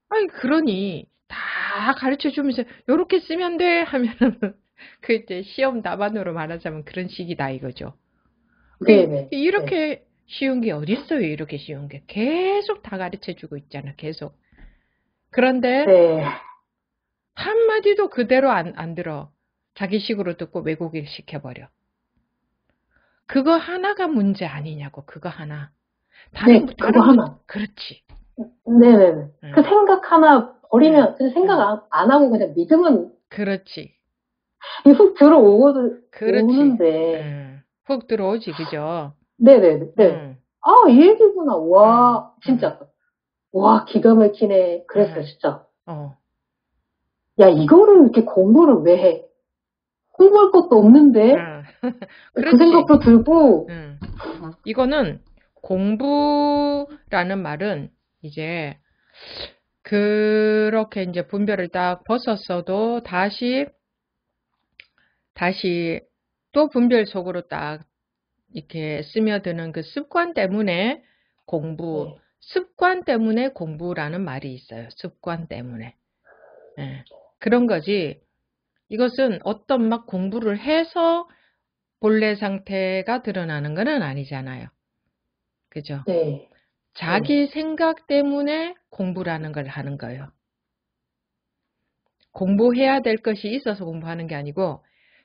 아니 그러니 다 가르쳐 주면서 요렇게 쓰면 돼 하면은 그 이제 시험 답안으로 말하자면 그런 식이다 이거죠. 네. 이렇게 쉬운 게 어딨어요? 이렇게 쉬운 게 계속 다 가르쳐 주고 있잖아. 계속. 그런데 한마디도 그대로 안 들어. 자기식으로 듣고 왜곡을 시켜버려. 그거 하나가 문제 아니냐고. 그거 하나. 그거 하나. 그렇지. 네네. 그 생각 하나 버리면 그 생각 안 하고 그냥 믿으면. 그렇지. 훅 들어오는데. 훅 들어오지, 그죠? 네네. 이 얘기구나. 와, 진짜. 와, 기가 막히네. 그랬어요, 진짜. 야, 이거를 이렇게 공부를 왜 해? 공부할 것도 없는데? 그 생각도 들고. 이거는 공부라는 말은 이제 그렇게 이제 분별을 딱 벗었어도 다시 또 분별 속으로 딱 이렇게 스며드는 그 습관 때문에 습관 때문에 공부라는 말이 있어요. 습관 때문에. 그런 거지. 이것은 어떤 막 공부를 해서 본래 상태가 드러나는 것은 아니잖아요. 그죠? 네. 자기 생각 때문에 공부라는 걸 하는 거예요. 공부해야 될 것이 있어서 공부하는 게 아니고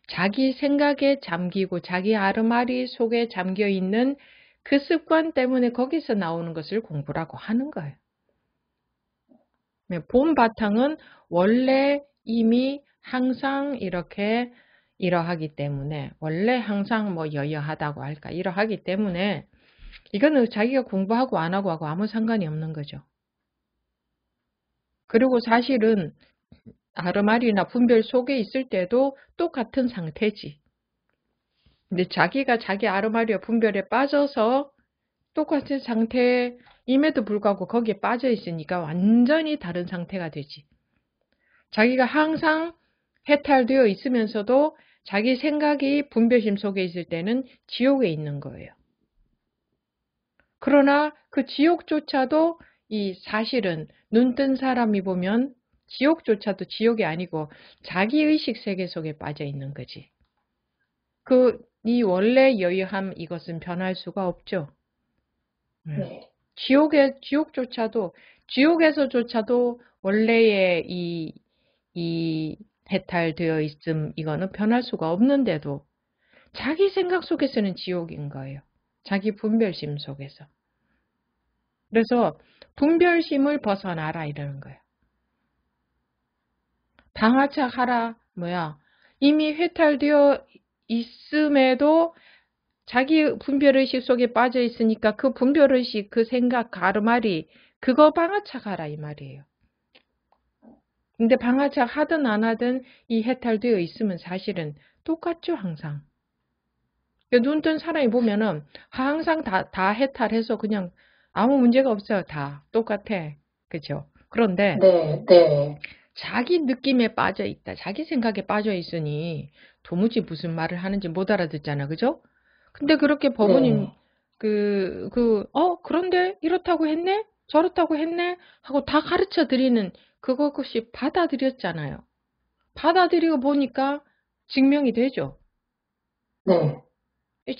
자기 생각에 잠기고 자기 아르마리 속에 잠겨 있는 그 습관 때문에 거기서 나오는 것을 공부라고 하는 거예요. 본 바탕은 원래 이미 항상 이렇게 이러하기 때문에 원래 항상 뭐 여여하다고 할까 이러하기 때문에 이거는 자기가 공부하고 안 하고 아무 상관이 없는 거죠. 그리고 사실은 아르마리나 분별 속에 있을 때도 똑같은 상태지. 근데 자기가 자기 아르마리와 분별에 빠져서 똑같은 상태임에도 불구하고 거기에 빠져 있으니까 완전히 다른 상태가 되지. 자기가 항상 해탈되어 있으면서도 자기 생각이 분별심 속에 있을 때는 지옥에 있는 거예요. 그러나 그 지옥조차도 이 사실은 눈뜬 사람이 보면 지옥조차도 지옥이 아니고 자기 의식 세계 속에 빠져 있는 거지. 이 원래 여유함 이것은 변할 수가 없죠. 네. 지옥에서조차도 원래의 이 해탈되어 있음 이거는 변할 수가 없는데도 자기 생각 속에서는 지옥인 거예요. 자기 분별심 속에서. 그래서 분별심을 벗어나라 이러는 거예요. 방아착하라 이미 해탈되어 있음에도 자기 분별의식 속에 빠져 있으니까 그 분별의식, 그 생각, 가르마리 그거 방아착하라 이 말이에요. 근데 방아착 하든 안 하든 이 해탈되어 있으면 사실은 똑같죠 항상. 눈 뜬 사람이 보면은 항상 다 해탈해서 그냥 아무 문제가 없어요. 다 똑같아. 그죠? 그런데 네. 자기 느낌에 빠져 있다. 자기 생각에 빠져 있으니 도무지 무슨 말을 하는지 못 알아듣잖아. 그죠? 근데 그렇게 법원님 그런데 이렇다고 했네? 저렇다고 했네? 하고 다 가르쳐 드리는 그것이 받아들였잖아요. 받아들이고 보니까 증명이 되죠. 네.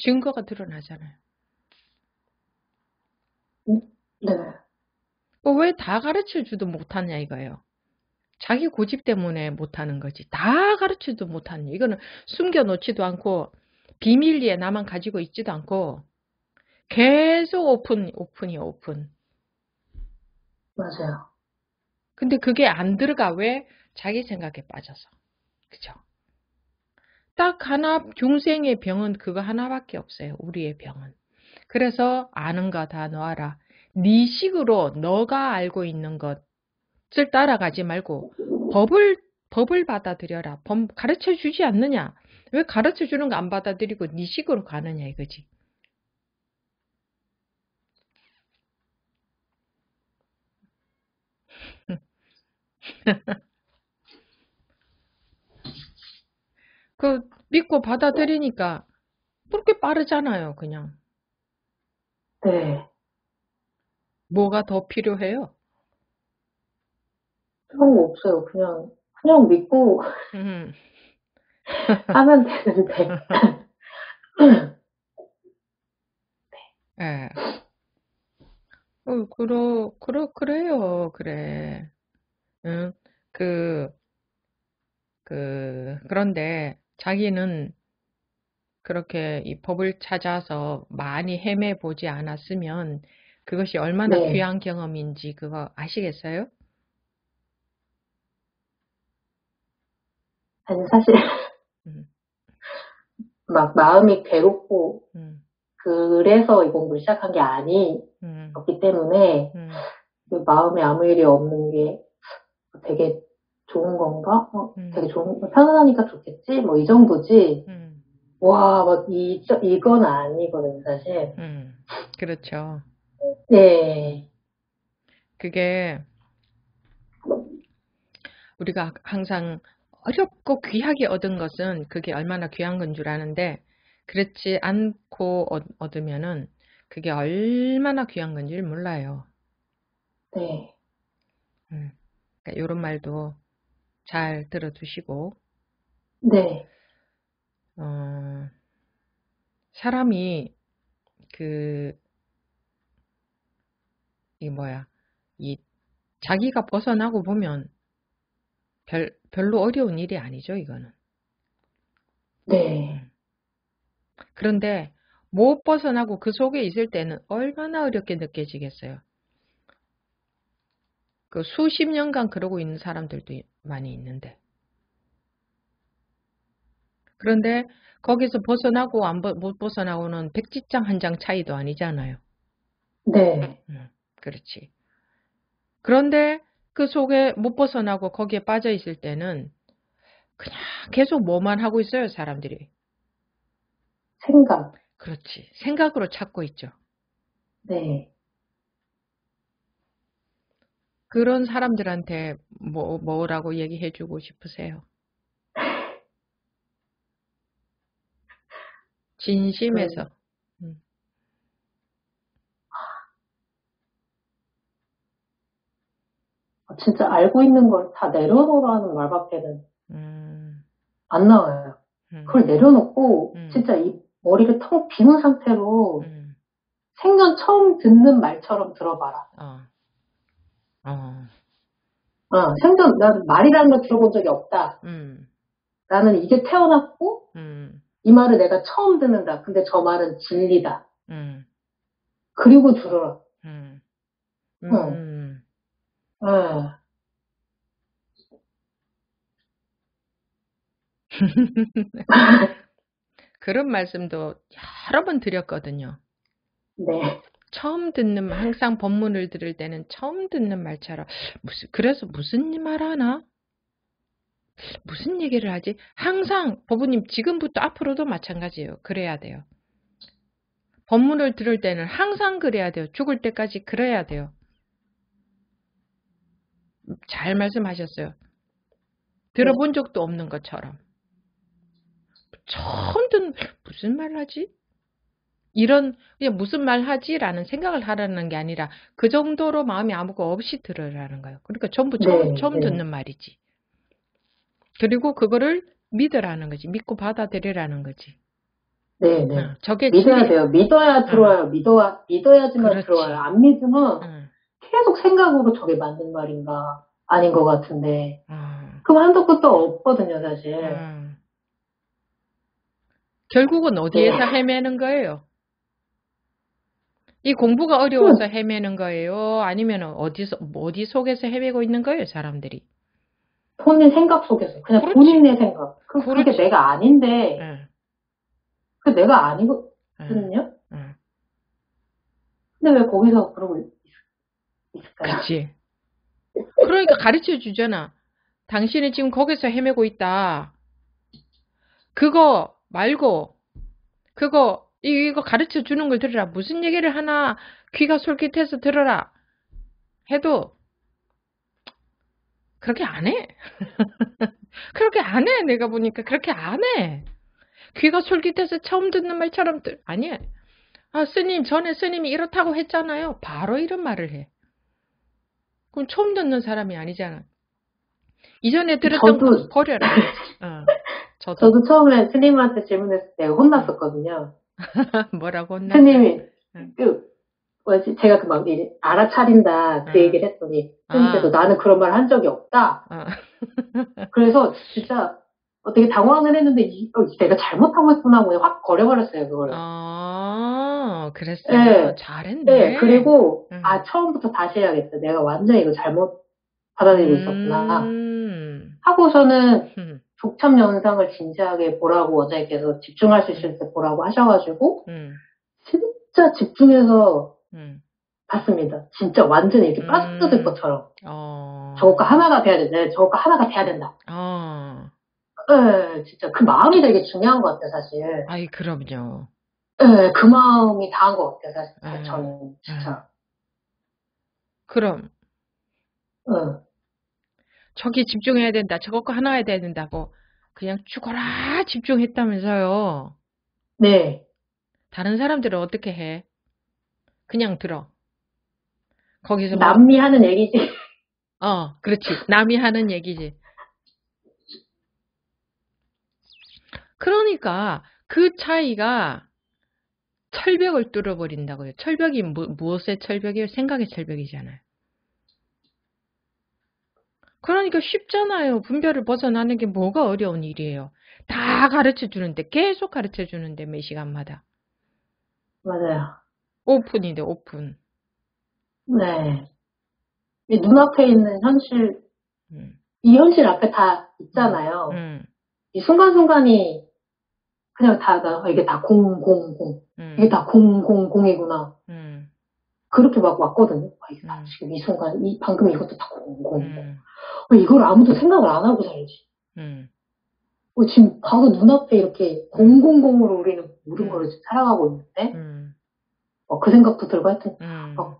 증거가 드러나잖아요. 네. 왜 다 가르쳐 주도 못하냐 이거예요. 자기 고집 때문에 못하는 거지. 다 가르쳐도 못하는 이거는 숨겨놓지도 않고 비밀리에 나만 가지고 있지도 않고 계속 오픈이요 오픈. 맞아요. 근데 그게 안 들어가. 왜? 자기 생각에 빠져서. 그죠? 딱 하나 중생의 병은 그거 하나밖에 없어요. 우리의 병은. 그래서 아는 거 다 놓아라. 네 식으로 너가 알고 있는 것을 따라가지 말고 법을 받아들여라. 법 가르쳐 주지 않느냐? 왜 가르쳐 주는 거 안 받아들이고 네 식으로 가느냐 이거지. 그 믿고 받아들이니까 그렇게 빠르잖아요, 그냥. 네. 뭐가 더 필요해요? 그런 거 없어요. 그냥 믿고 하면 되는데. 예. 그래요, 그래. 응? 그런데 자기는 그렇게 이 법을 찾아서 많이 헤매보지 않았으면 그것이 얼마나 네. 귀한 경험인지 그거 아시겠어요? 아니, 사실, 막 마음이 괴롭고, 그래서 이 공부를 시작한 게 아니었기 때문에, 그 마음에 아무 일이 없는 게 되게 좋은 건가? 되게 편안하니까 좋겠지? 뭐 이 정도지. 와, 막 이건 아니거든요, 사실. 그렇죠. 네. 그게 우리가 항상 어렵고 귀하게 얻은 것은 그게 얼마나 귀한 건 줄 아는데 그렇지 않고 얻으면은 그게 얼마나 귀한 건지 몰라요. 네. 그러니까 이런 말도 잘 들어두시고. 네. 사람이 자기가 벗어나고 보면 별로 어려운 일이 아니죠, 이거는. 네. 그런데 못 벗어나고 그 속에 있을 때는 얼마나 어렵게 느껴지겠어요. 그 수십 년간 그러고 있는 사람들도 많이 있는데. 그런데 거기서 벗어나고 못 벗어나고는 백지장 한 장 차이도 아니잖아요. 네. 그렇지. 그런데 그 속에 못 벗어나고 거기에 빠져 있을 때는 그냥 계속 뭐만 하고 있어요, 사람들이. 생각. 그렇지. 생각으로 찾고 있죠. 네. 그런 사람들한테 뭐라고 얘기해주고 싶으세요? 진심에서. 진짜 알고 있는 걸 다 내려놓으라는 말밖에는 안 나와요. 그걸 내려놓고 진짜 이 머리를 텅 비운 상태로 생전 처음 듣는 말처럼 들어봐라. 생전 나는 말이라는 걸 들어본 적이 없다. 나는 이제 태어났고 이 말을 내가 처음 듣는다. 근데 저 말은 진리다. 그리고 들어라. 그런 말씀도 여러 번 드렸거든요. 네. 처음 듣는, 항상 법문을 들을 때는 처음 듣는 말처럼, 그래서 무슨 말 하나? 무슨 얘기를 하지? 항상, 법부님 지금부터 앞으로도 마찬가지예요. 그래야 돼요. 법문을 들을 때는 항상 그래야 돼요. 죽을 때까지 그래야 돼요. 잘 말씀하셨어요. 들어본 적도 없는 것처럼. 처음 듣는, 무슨 말 하지? 그냥 무슨 말 하지? 라는 생각을 하라는 게 아니라 그 정도로 마음이 아무거 없이 들으라는 거예요. 그러니까 전부 처음 듣는 말이지. 그리고 그거를 믿으라는 거지. 믿고 받아들이라는 거지. 네네. 저게 믿어야 돼요. 믿어야 들어와요. 믿어야지만 그렇지. 들어와요. 안 믿으면 계속 생각으로 저게 맞는 말인가 아닌 것 같은데 그럼 한도 끝도 없거든요, 사실. 결국은 어디에서 헤매는 거예요? 이 공부가 어려워서 헤매는 거예요? 아니면 어디 속에서 헤매고 있는 거예요, 사람들이? 본인 생각 속에서. 그냥 그렇지. 본인의 생각. 그게 내가 아닌데. 그 내가 아니거든요? 근데 왜 거기서 그러고 있을까요? 그치. 그러니까 가르쳐 주잖아. 당신이 지금 거기서 헤매고 있다. 그거 말고, 이거 가르쳐 주는 걸 들으라. 무슨 얘기를 하나 귀가 솔깃해서 들어라. 해도, 그렇게 안 해. 그렇게 안 해. 내가 보니까 그렇게 안 해. 귀가 솔깃해서 처음 듣는 말처럼 아니야. 스님, 전에 스님이 이렇다고 했잖아요. 바로 이런 말을 해. 그럼 처음 듣는 사람이 아니잖아. 이전에 들었던 거 버려라. 저도 처음에 스님한테 질문했을 때 혼났었거든요. 뭐라고 혼났어요? 스님이 제가 막 알아차린다 그 얘기를 했더니 스님께서 나는 그런 말 한 적이 없다. 그래서 진짜 되게 당황을 했는데 내가 잘못하고 있구나 하고 확 버려버렸어요, 그거를. 그랬어요. 네. 잘했네. 네, 그리고 처음부터 다시 해야겠다. 내가 완전히 이거 잘못 받아들이고 있었구나. 하고서는 독참 영상을 진지하게 보라고 원장님께서 집중할 수 있을 때 보라고 하셔가지고 진짜 집중해서 봤습니다. 진짜 완전히 이렇게 빠져들 것처럼. 저것과 하나가 돼야 된다. 저것과 하나가 돼야 된다. 네, 진짜 그 마음이 되게 중요한 것 같아요, 사실. 아이, 그럼요. 네, 그 마음이 다한 것 같아요, 사실. 저는 진짜. 그럼. 저기 집중해야 된다. 저것과 하나 해야 된다고 그냥 죽어라 집중했다면서요. 네. 다른 사람들은 어떻게 해? 그냥 들어. 거기서 남이 하는 얘기지. 그렇지. 남이 하는 얘기지. 그러니까 그 차이가 철벽을 뚫어버린다고요. 철벽이 무엇의 철벽이에요? 생각의 철벽이잖아요. 그러니까 쉽잖아요. 분별을 벗어나는 게 뭐가 어려운 일이에요. 다 가르쳐주는데, 계속 가르쳐주는데, 매 시간마다. 맞아요. 오픈인데, 오픈. 네. 이 눈앞에 있는 현실, 이 현실 앞에 다 있잖아요. 이 순간순간이 그냥 이게 다 000. 이게 다 000이구나. 그렇게 막 왔거든요. 이게 다 지금 이 순간, 방금 이것도 다 000. 이걸 아무도 생각을 안 하고 살지. 지금 바로 눈앞에 이렇게 000으로 우리는 모든 걸 살아가고 있는데, 그 생각도 들고 하여튼,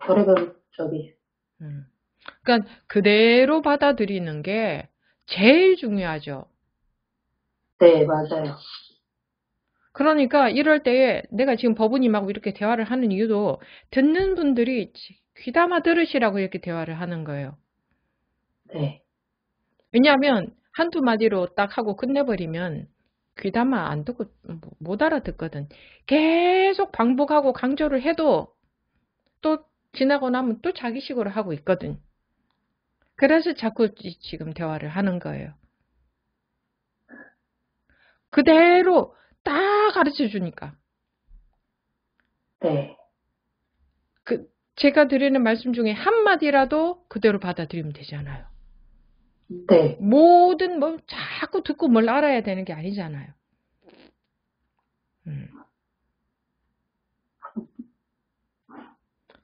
별의별 그러니까 그대로 받아들이는 게 제일 중요하죠. 네, 맞아요. 그러니까 이럴 때에 내가 지금 법우님하고 이렇게 대화를 하는 이유도 듣는 분들이 귀담아 들으시라고 이렇게 대화를 하는 거예요. 네. 왜냐하면 한두 마디로 딱 하고 끝내버리면 귀담아 안 듣고 못 알아듣거든. 계속 반복하고 강조를 해도 또 지나고 나면 또 자기식으로 하고 있거든. 그래서 자꾸 지금 대화를 하는 거예요. 그대로 딱 가르쳐 주니까. 네. 제가 드리는 말씀 중에 한마디라도 그대로 받아들이면 되잖아요. 네. 모든 자꾸 듣고 뭘 알아야 되는 게 아니잖아요.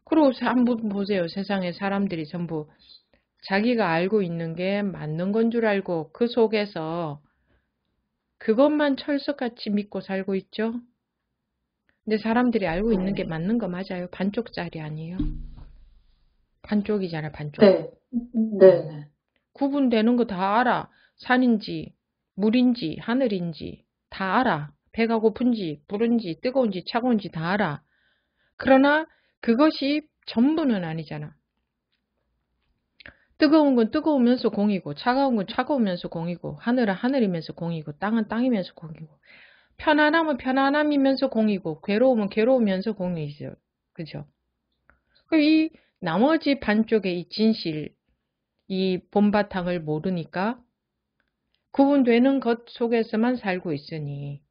그리고 한번 보세요. 세상에 사람들이 전부 자기가 알고 있는 게 맞는 건 줄 알고 그 속에서 그것만 철석같이 믿고 살고 있죠. 근데 사람들이 알고 있는 게 맞는 거 맞아요. 반쪽짜리 아니에요. 반쪽이잖아, 반쪽. 네. 네. 구분되는 거 다 알아. 산인지, 물인지, 하늘인지 다 알아. 배가 고픈지, 부른지, 뜨거운지, 차가운지 다 알아. 그러나 그것이 전부는 아니잖아. 뜨거운 건 뜨거우면서 공이고, 차가운 건 차가우면서 공이고, 하늘은 하늘이면서 공이고, 땅은 땅이면서 공이고, 편안함은 편안함이면서 공이고, 괴로움은 괴로우면서 공이죠. 그죠? 이 나머지 반쪽의 이 진실, 이 본바탕을 모르니까 구분되는 것 속에서만 살고 있으니,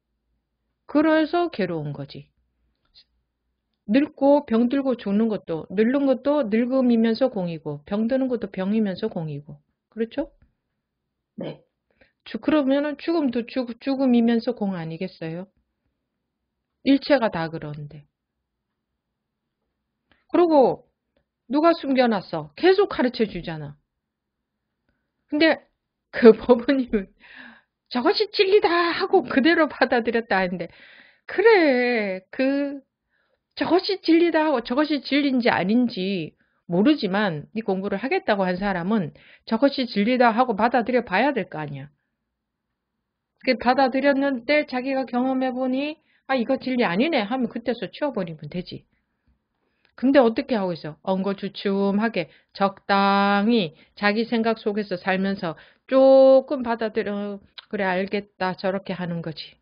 그래서 괴로운 거지. 늙고 병들고 죽는 것도, 늙는 것도 늙음이면서 공이고, 병드는 것도 병이면서 공이고. 그렇죠? 네. 그러면은 죽음도 죽음이면서 공 아니겠어요? 일체가 다 그런데. 그리고 누가 숨겨놨어? 계속 가르쳐 주잖아. 근데 그 법원님은 저것이 진리다 하고 그대로 받아들였다 하는데, 그래, 저것이 진리다 하고 저것이 진리인지 아닌지 모르지만 네 공부를 하겠다고 한 사람은 저것이 진리다 하고 받아들여 봐야 될 거 아니야. 받아들였는데 자기가 경험해보니 이거 진리 아니네 하면 그때서 치워버리면 되지. 근데 어떻게 하고 있어? 엉거주춤하게 적당히 자기 생각 속에서 살면서 조금 받아들여. 그래 알겠다 저렇게 하는 거지.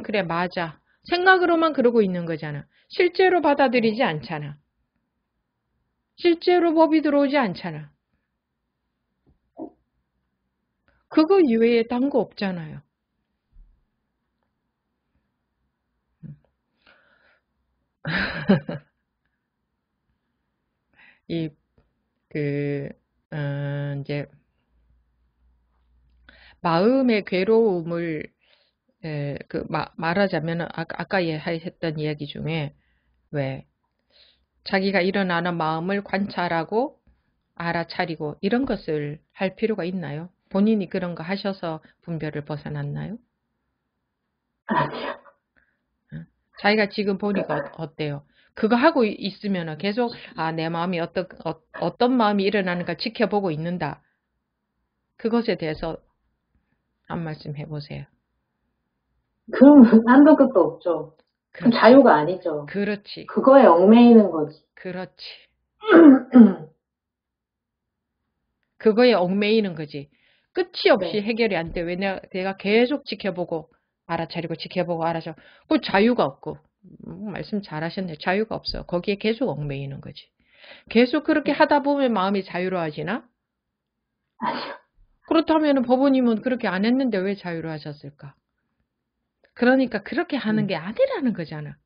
그래 맞아. 생각으로만 그러고 있는 거잖아. 실제로 받아들이지 않잖아. 실제로 법이 들어오지 않잖아. 그거 이외에 딴 거 없잖아요. 이제 마음의 괴로움을 말하자면 아까 했던 이야기 중에 왜 자기가 일어나는 마음을 관찰하고 알아차리고 이런 것을 할 필요가 있나요? 본인이 그런 거 하셔서 분별을 벗어났나요? 아니요. 자기가 지금 보니까 어때요? 그거 하고 있으면 계속 내 마음이 어떤 마음이 일어나는가 지켜보고 있는다. 그것에 대해서 한 말씀 해보세요. 그럼 한도 끝도 없죠. 그럼 자유가 아니죠. 그렇지. 그거에 얽매이는 거지. 그렇지. 그거에 얽매이는 거지. 끝이 없이 해결이 안 돼. 왜냐 내가 계속 지켜보고 알아차리고 지켜보고 알아차리고 그 자유가 없고 말씀 잘하셨네. 자유가 없어. 거기에 계속 얽매이는 거지. 계속 그렇게 하다 보면 마음이 자유로워지나? 아니요. 그렇다면 법원님은 그렇게 안 했는데 왜 자유로워하셨을까? 그러니까 그렇게 하는 게 아니라는 거잖아.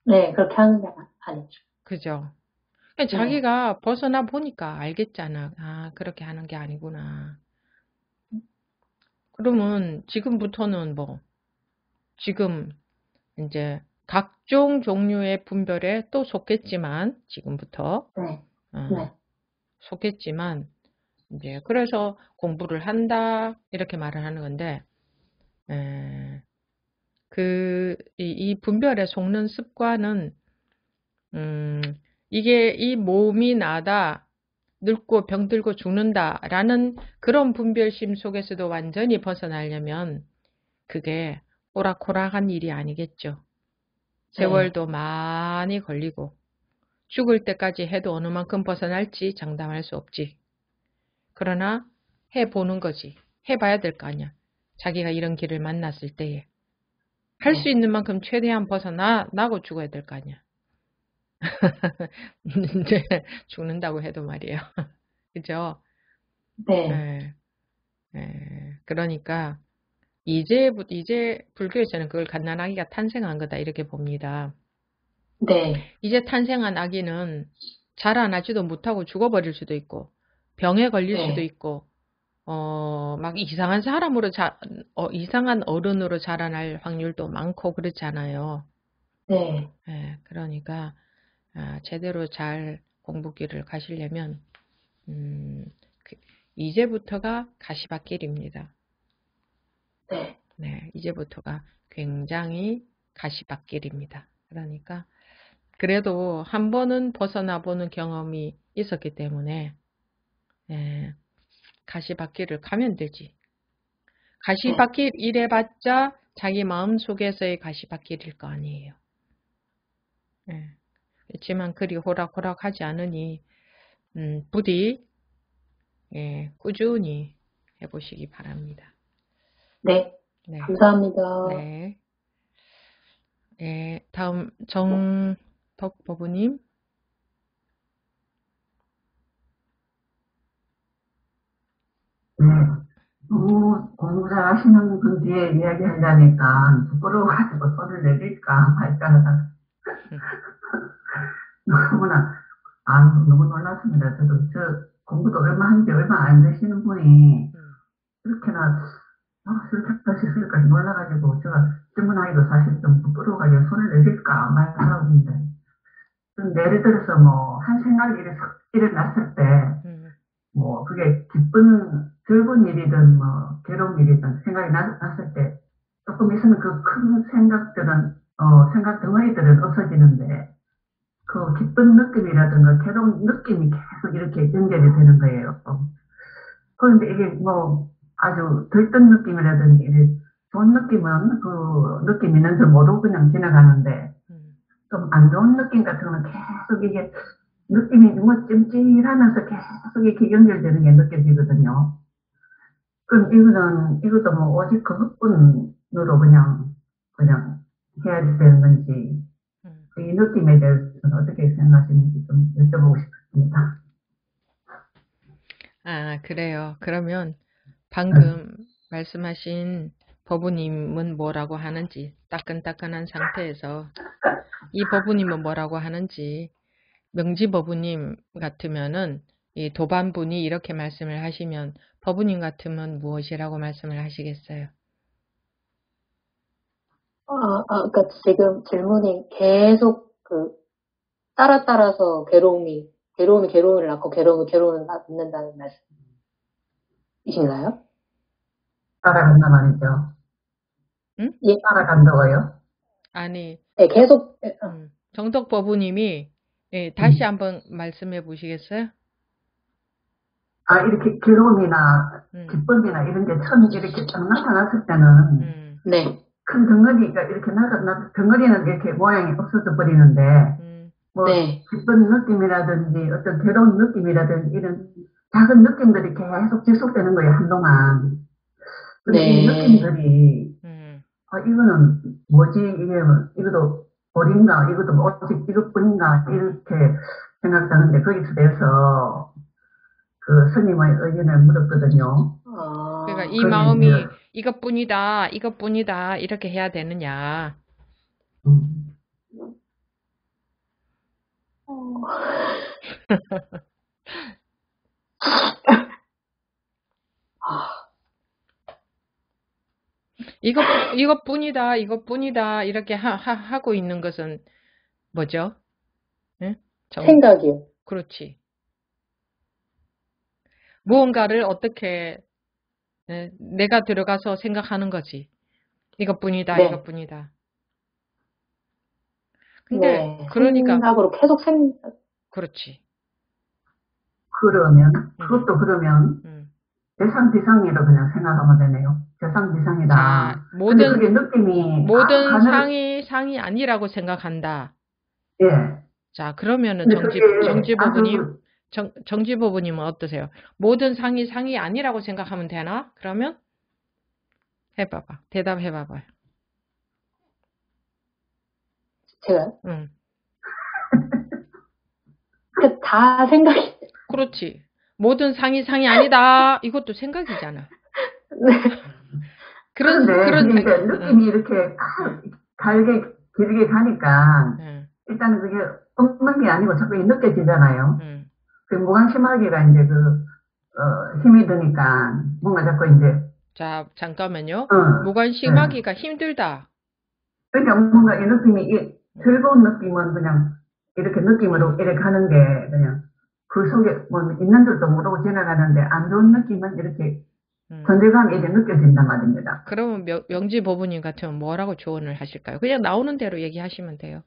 네, 그렇게 하는 게 아니죠. 그죠? 자기가 벗어나 보니까 알겠잖아. 아, 그렇게 하는 게 아니구나. 그러면 지금부터는 지금 이제 각종 종류의 분별에 또 속겠지만, 지금부터. 네. 속겠지만, 이제 그래서 공부를 한다, 이렇게 말을 하는 건데, 이 분별에 속는 습관은, 이게 이 몸이 나다, 늙고 병들고 죽는다라는 그런 분별심 속에서도 완전히 벗어나려면 그게 호락호락한 일이 아니겠죠. 세월도 많이 걸리고 죽을 때까지 해도 어느 만큼 벗어날지 장담할 수 없지. 그러나 해보는 거지. 해봐야 될 거 아니야. 자기가 이런 길을 만났을 때에. 할 수 있는 만큼 최대한 벗어나고 죽어야 될 거 아니야. 이제 죽는다고 해도 말이에요. 그죠? 네. 그러니까 이제 불교에서는 그걸 갓난아기가 탄생한 거다 이렇게 봅니다. 네. 이제 탄생한 아기는 자라나지도 못하고 죽어버릴 수도 있고 병에 걸릴 수도 있고 막 이상한 사람으로 이상한 어른으로 자라날 확률도 많고 그렇잖아요. 네. 그러니까 제대로 잘 공부길을 가시려면 이제부터가 가시밭길입니다. 네. 이제부터가 굉장히 가시밭길입니다. 그러니까 그래도 한 번은 벗어나 보는 경험이 있었기 때문에 가시밭길을 가면 되지. 가시밭길 이래봤자 자기 마음속에서의 가시밭길일 거 아니에요. 그렇지만 그리 호락호락하지 않으니 부디 꾸준히 해보시기 바랍니다. 네. 감사합니다. 다음 정덕 법우님. 공부 잘하시는 분 뒤에 이야기한다니까 부끄러워가지고 손을 내릴까 말까 하다가 너무 놀랐습니다. 저도 공부도 한 지 얼마 안 되시는 분이 그렇게나 슬쩍하실까 놀라가지고 제가 질문하기도 사실 좀 부끄러워가지고 손을 내릴까 말하고 있는데 좀 예를 들어서 한 생각이 일어났을 때 그게 즐거운 일이든 괴로운 일이든 생각이 났을 때 조금 있으면 그 큰 생각들은 생각 덩어리들은 없어지는데 그 기쁜 느낌이라든가 괴로운 느낌이 계속 이렇게 연결이 되는 거예요. 그런데 이게 아주 들뜬 느낌이라든지 좋은 느낌은 그 느낌 있는 줄 모르고 그냥 지나가는데 좀 안 좋은 느낌 같은 건 계속 이게 느낌이 찜찜하면서 계속 이렇게 연결되는 게 느껴지거든요. 그럼 이것도 오직 그 흑분으로 그냥 해야 되는 건지, 이 느낌에 대해서는 어떻게 생각하시는지 좀 여쭤보고 싶습니다. 그래요. 그러면 방금 말씀하신 법우님은 뭐라고 하는지, 따끈따끈한 상태에서 이 법우님은 뭐라고 하는지, 명지 법우님 같으면은 이 도반분이 이렇게 말씀을 하시면 법우님 같으면 무엇이라고 말씀을 하시겠어요? 그러니까 지금 질문이 계속 따라서 괴로움을 낳고 괴로움을 낳는다는 말씀이신가요? 따라간다 말이죠. 응? 따라간다고요? 아니. 네, 계속. 정덕 법우님이 다시 한번 말씀해 보시겠어요? 이렇게 괴로움이나 기쁨이나 이런 게 처음 이렇게 딱 나타났을 때는 네. 큰 덩어리가 이렇게 덩어리는 이렇게 모양이 없어져 버리는데 기쁜 느낌이라든지 어떤 괴로운 느낌이라든지 이런 작은 느낌들이 계속 지속되는 거예요, 한동안. 근데 이 느낌들이 이거는 뭐지? 이거도 어린가, 이것도 뭐 오직 이것뿐인가, 이렇게 생각하는데, 거기서 대해서 그 스님의 의견을 물었거든요. 그러니까 이 그런데 마음이 이제, 이것뿐이다, 이렇게 해야 되느냐. 이것뿐이다, 이렇게 하고 있는 것은 뭐죠? 응? 생각이요. 그렇지. 무언가를 어떻게 내가 들어가서 생각하는 거지. 이것뿐이다, 네. 이것뿐이다. 근데 네, 그러니까 생각으로 계속 그렇지. 그러면, 그것도 그러면, 대상 비상이라 그냥 생각하면 되네요. 대상 비상이다. 자, 근데 그게 느낌이, 모든 상이 아니라고 생각한다. 예. 자, 그러면은 근데 정지부부님은 어떠세요? 모든 상이 아니라고 생각하면 되나? 그러면 해봐봐. 대답해봐봐요. 제가요? 응. 다 생각이. 그렇지. 모든 상이 아니다. 이것도 생각이잖아. 네. 그런데 이제 느낌이 이렇게 길게 가니까 일단은 그게 없는 게 아니고 자꾸 느껴지잖아요. 그 무관심하기가 이제 힘이 드니까 뭔가 자꾸 이제. 자, 잠깐만요. 무관심하기가 힘들다. 그러니까 뭔가 이 느낌이 즐거운 느낌은 그냥 이렇게 느낌으로 이렇게 가는 게 그냥 그 속에 뭐 있는 줄도 모르고 지나가는데 안 좋은 느낌은 이렇게 존재감이 이렇게 느껴진단 말입니다. 그러면 명지 보부님 같으면 뭐라고 조언을 하실까요? 그냥 나오는 대로 얘기하시면 돼요.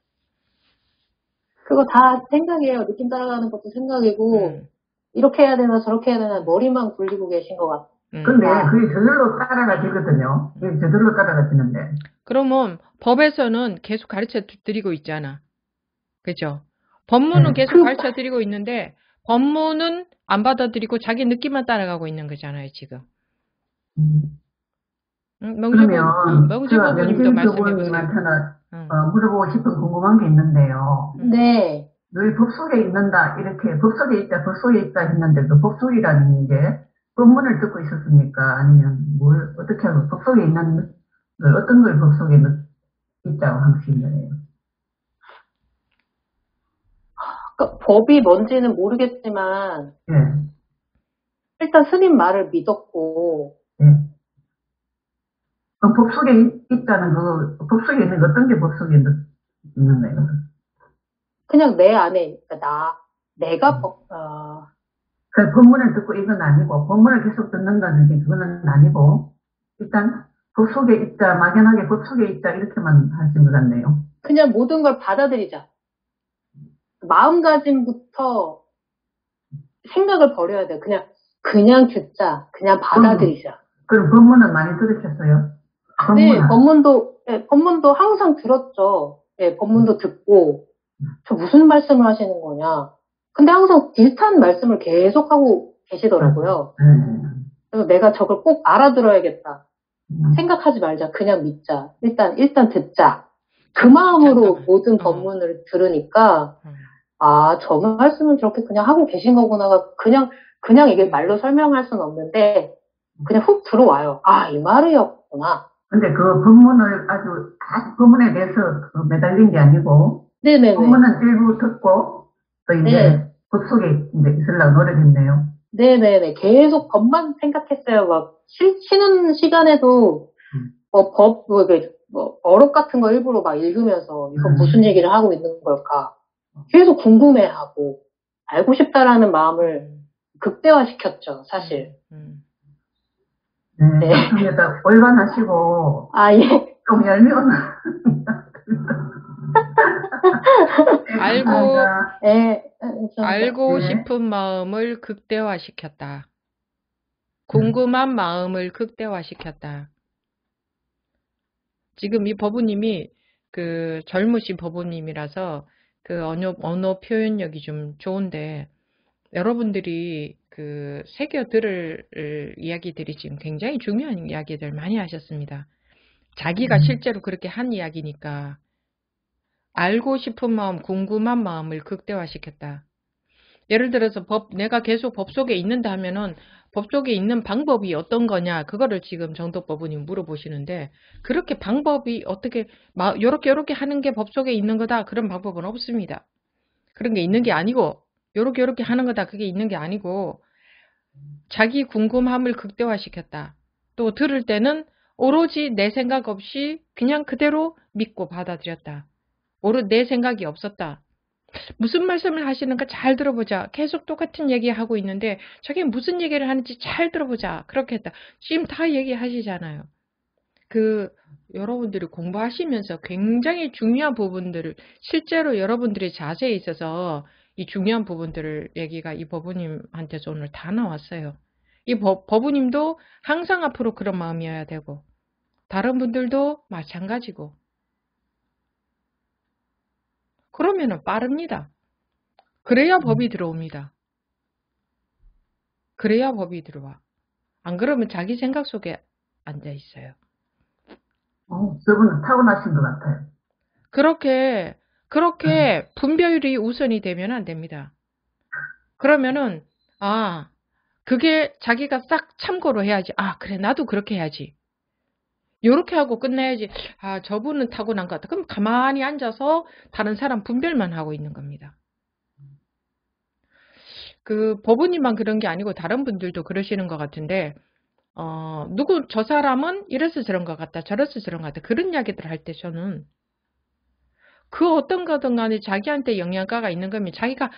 그거 다 생각이에요. 느낌 따라가는 것도 생각이고 이렇게 해야 되나 저렇게 해야 되나 머리만 굴리고 계신 것 같아요. 근데 그게 저절로 따라가지거든요. 그게 저절로 따라가지는데. 그러면 법에서는 계속 가르쳐 드리고 있잖아. 그죠? 법문은 계속 가르쳐 드리고 있는데 법문은 안 받아들이고 자기 느낌만 따라가고 있는 거잖아요, 지금. 명지 부부님도 말씀해보세요. 물어보고 싶은 궁금한 게 있는데요. 네. 늘 법 속에 있는다, 이렇게 법 속에 있다 했는데도 법 속이라는 게 법문을 듣고 있었습니까? 아니면 어떻게 하고 법 속에 있는 어떤 걸 법 속에 있다고 하신 거예요? 그러니까 법이 뭔지는 모르겠지만 일단 스님 말을 믿었고 그럼 법 속에 있다는 법 속에 있는 어떤 게 법 속에 있는 거예요? 그냥 내 안에 내가 그 법문을 듣고 이건 아니고 법문을 계속 듣는다는 게 그거는 아니고 일단 법 속에 있다, 막연하게 법 속에 있다 이렇게만 하신 것 같네요. 그냥 모든 걸 받아들이자. 마음가짐부터 생각을 버려야 돼. 그냥 듣자. 그냥 받아들이자. 그럼 법문은 많이 들으셨어요? 네, 법문도 항상 들었죠. 네, 법문도 듣고 저 무슨 말씀을 하시는 거냐. 근데 항상 비슷한 말씀을 계속 하고 계시더라고요. 그래서 내가 저걸 꼭 알아들어야겠다. 생각하지 말자. 그냥 믿자. 일단 듣자. 그 마음으로 모든 법문을 들으니까 저 말씀을 저렇게 그냥 하고 계신 거구나가 그냥 이게 말로 설명할 수는 없는데 그냥 훅 들어와요. 이 말이었구나. 근데 그 법문을 법문에 대해서 매달린 게 아니고 네네네. 법문은 일부 듣고 또 이제 법 속에 이제 있으려고 노력했네요. 네네네. 계속 법만 생각했어요. 막 쉬는 시간에도 어록 같은 거 일부러 막 읽으면서 이거 무슨 얘기를 하고 있는 걸까. 계속 궁금해하고 알고 싶다라는 마음을 극대화시켰죠, 사실. 네. 좋습니다. 올반하시고. 예. 좀 얄미운. 알고 싶은 마음을 극대화시켰다. 궁금한 마음을 극대화시켰다. 지금 이 법우님이 젊으신 법우님이라서 언어 표현력이 좀 좋은데 여러분들이 새겨 들을 이야기들이 지금 굉장히 중요한 이야기들 많이 하셨습니다. 자기가 실제로 그렇게 한 이야기니까 알고 싶은 마음, 궁금한 마음을 극대화시켰다. 예를 들어서 내가 계속 법 속에 있는다 하면은 법 속에 있는 방법이 어떤 거냐, 그거를 지금 정덕법원이 물어보시는데, 그렇게 방법이 어떻게, 요렇게 하는 게 법 속에 있는 거다, 그런 방법은 없습니다. 그런 게 있는 게 아니고, 요렇게 하는 거다, 그게 있는 게 아니고, 자기 궁금함을 극대화시켰다. 또 들을 때는 오로지 내 생각 없이 그냥 그대로 믿고 받아들였다. 오로지 내 생각이 없었다. 무슨 말씀을 하시는가 잘 들어보자. 계속 똑같은 얘기하고 있는데 저게 무슨 얘기를 하는지 잘 들어보자. 그렇게 했다. 지금 다 얘기하시잖아요. 여러분들이 공부하시면서 굉장히 중요한 부분들을, 실제로 여러분들의 자세에 있어서 이 중요한 부분들을 얘기가 이 법우님한테서 오늘 다 나왔어요. 이 법우님도 항상 앞으로 그런 마음이어야 되고, 다른 분들도 마찬가지고. 그러면은 빠릅니다. 그래야 법이 들어옵니다. 그래야 법이 들어와. 안 그러면 자기 생각 속에 앉아 있어요. 저분은 타고나신 것 같아요. 그렇게 분별이 우선이 되면 안 됩니다. 그러면은, 그게 자기가 싹 참고로 해야지. 그래, 나도 그렇게 해야지. 요렇게 하고 끝내야지. 저분은 타고난 것 같다. 그럼 가만히 앉아서 다른 사람 분별만 하고 있는 겁니다. 법우님만 그런 게 아니고 다른 분들도 그러시는 것 같은데, 저 사람은 이래서 저런 것 같다, 저래서 저런 것 같다, 그런 이야기들 할 때 저는 그 어떤 거든 간에 자기한테 영향가가 있는 거면 자기가,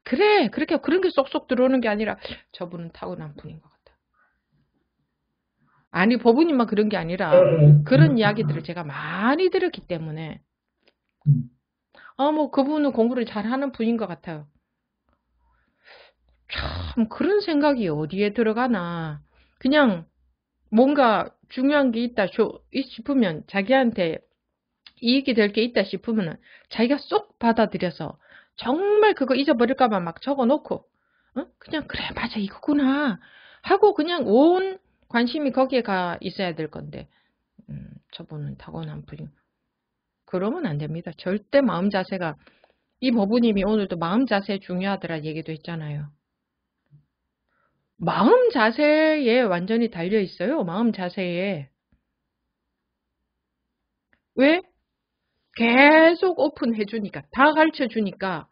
그래, 그렇게 그런 게 쏙쏙 들어오는 게 아니라 저분은 타고난 분인 것 같다. 아니, 법우님만 그런 게 아니라 그런 이야기들을 제가 많이 들었기 때문에, 그분은 공부를 잘하는 분인 것 같아요. 참, 그런 생각이 어디에 들어가나. 그냥 뭔가 중요한 게 있다 싶으면, 자기한테 이익이 될 게 있다 싶으면 자기가 쏙 받아들여서 정말 그거 잊어버릴까봐 막 적어놓고, 그냥 그래, 맞아, 이거구나 하고 그냥 온 관심이 거기에 가 있어야 될 건데, 저분은 타고난 분이. 그러면 안 됩니다. 절대 마음 자세가, 이 법우님이 오늘도 마음 자세 중요하더라 얘기도 했잖아요. 마음 자세에 완전히 달려 있어요. 마음 자세에. 왜? 계속 오픈해 주니까, 다 가르쳐 주니까.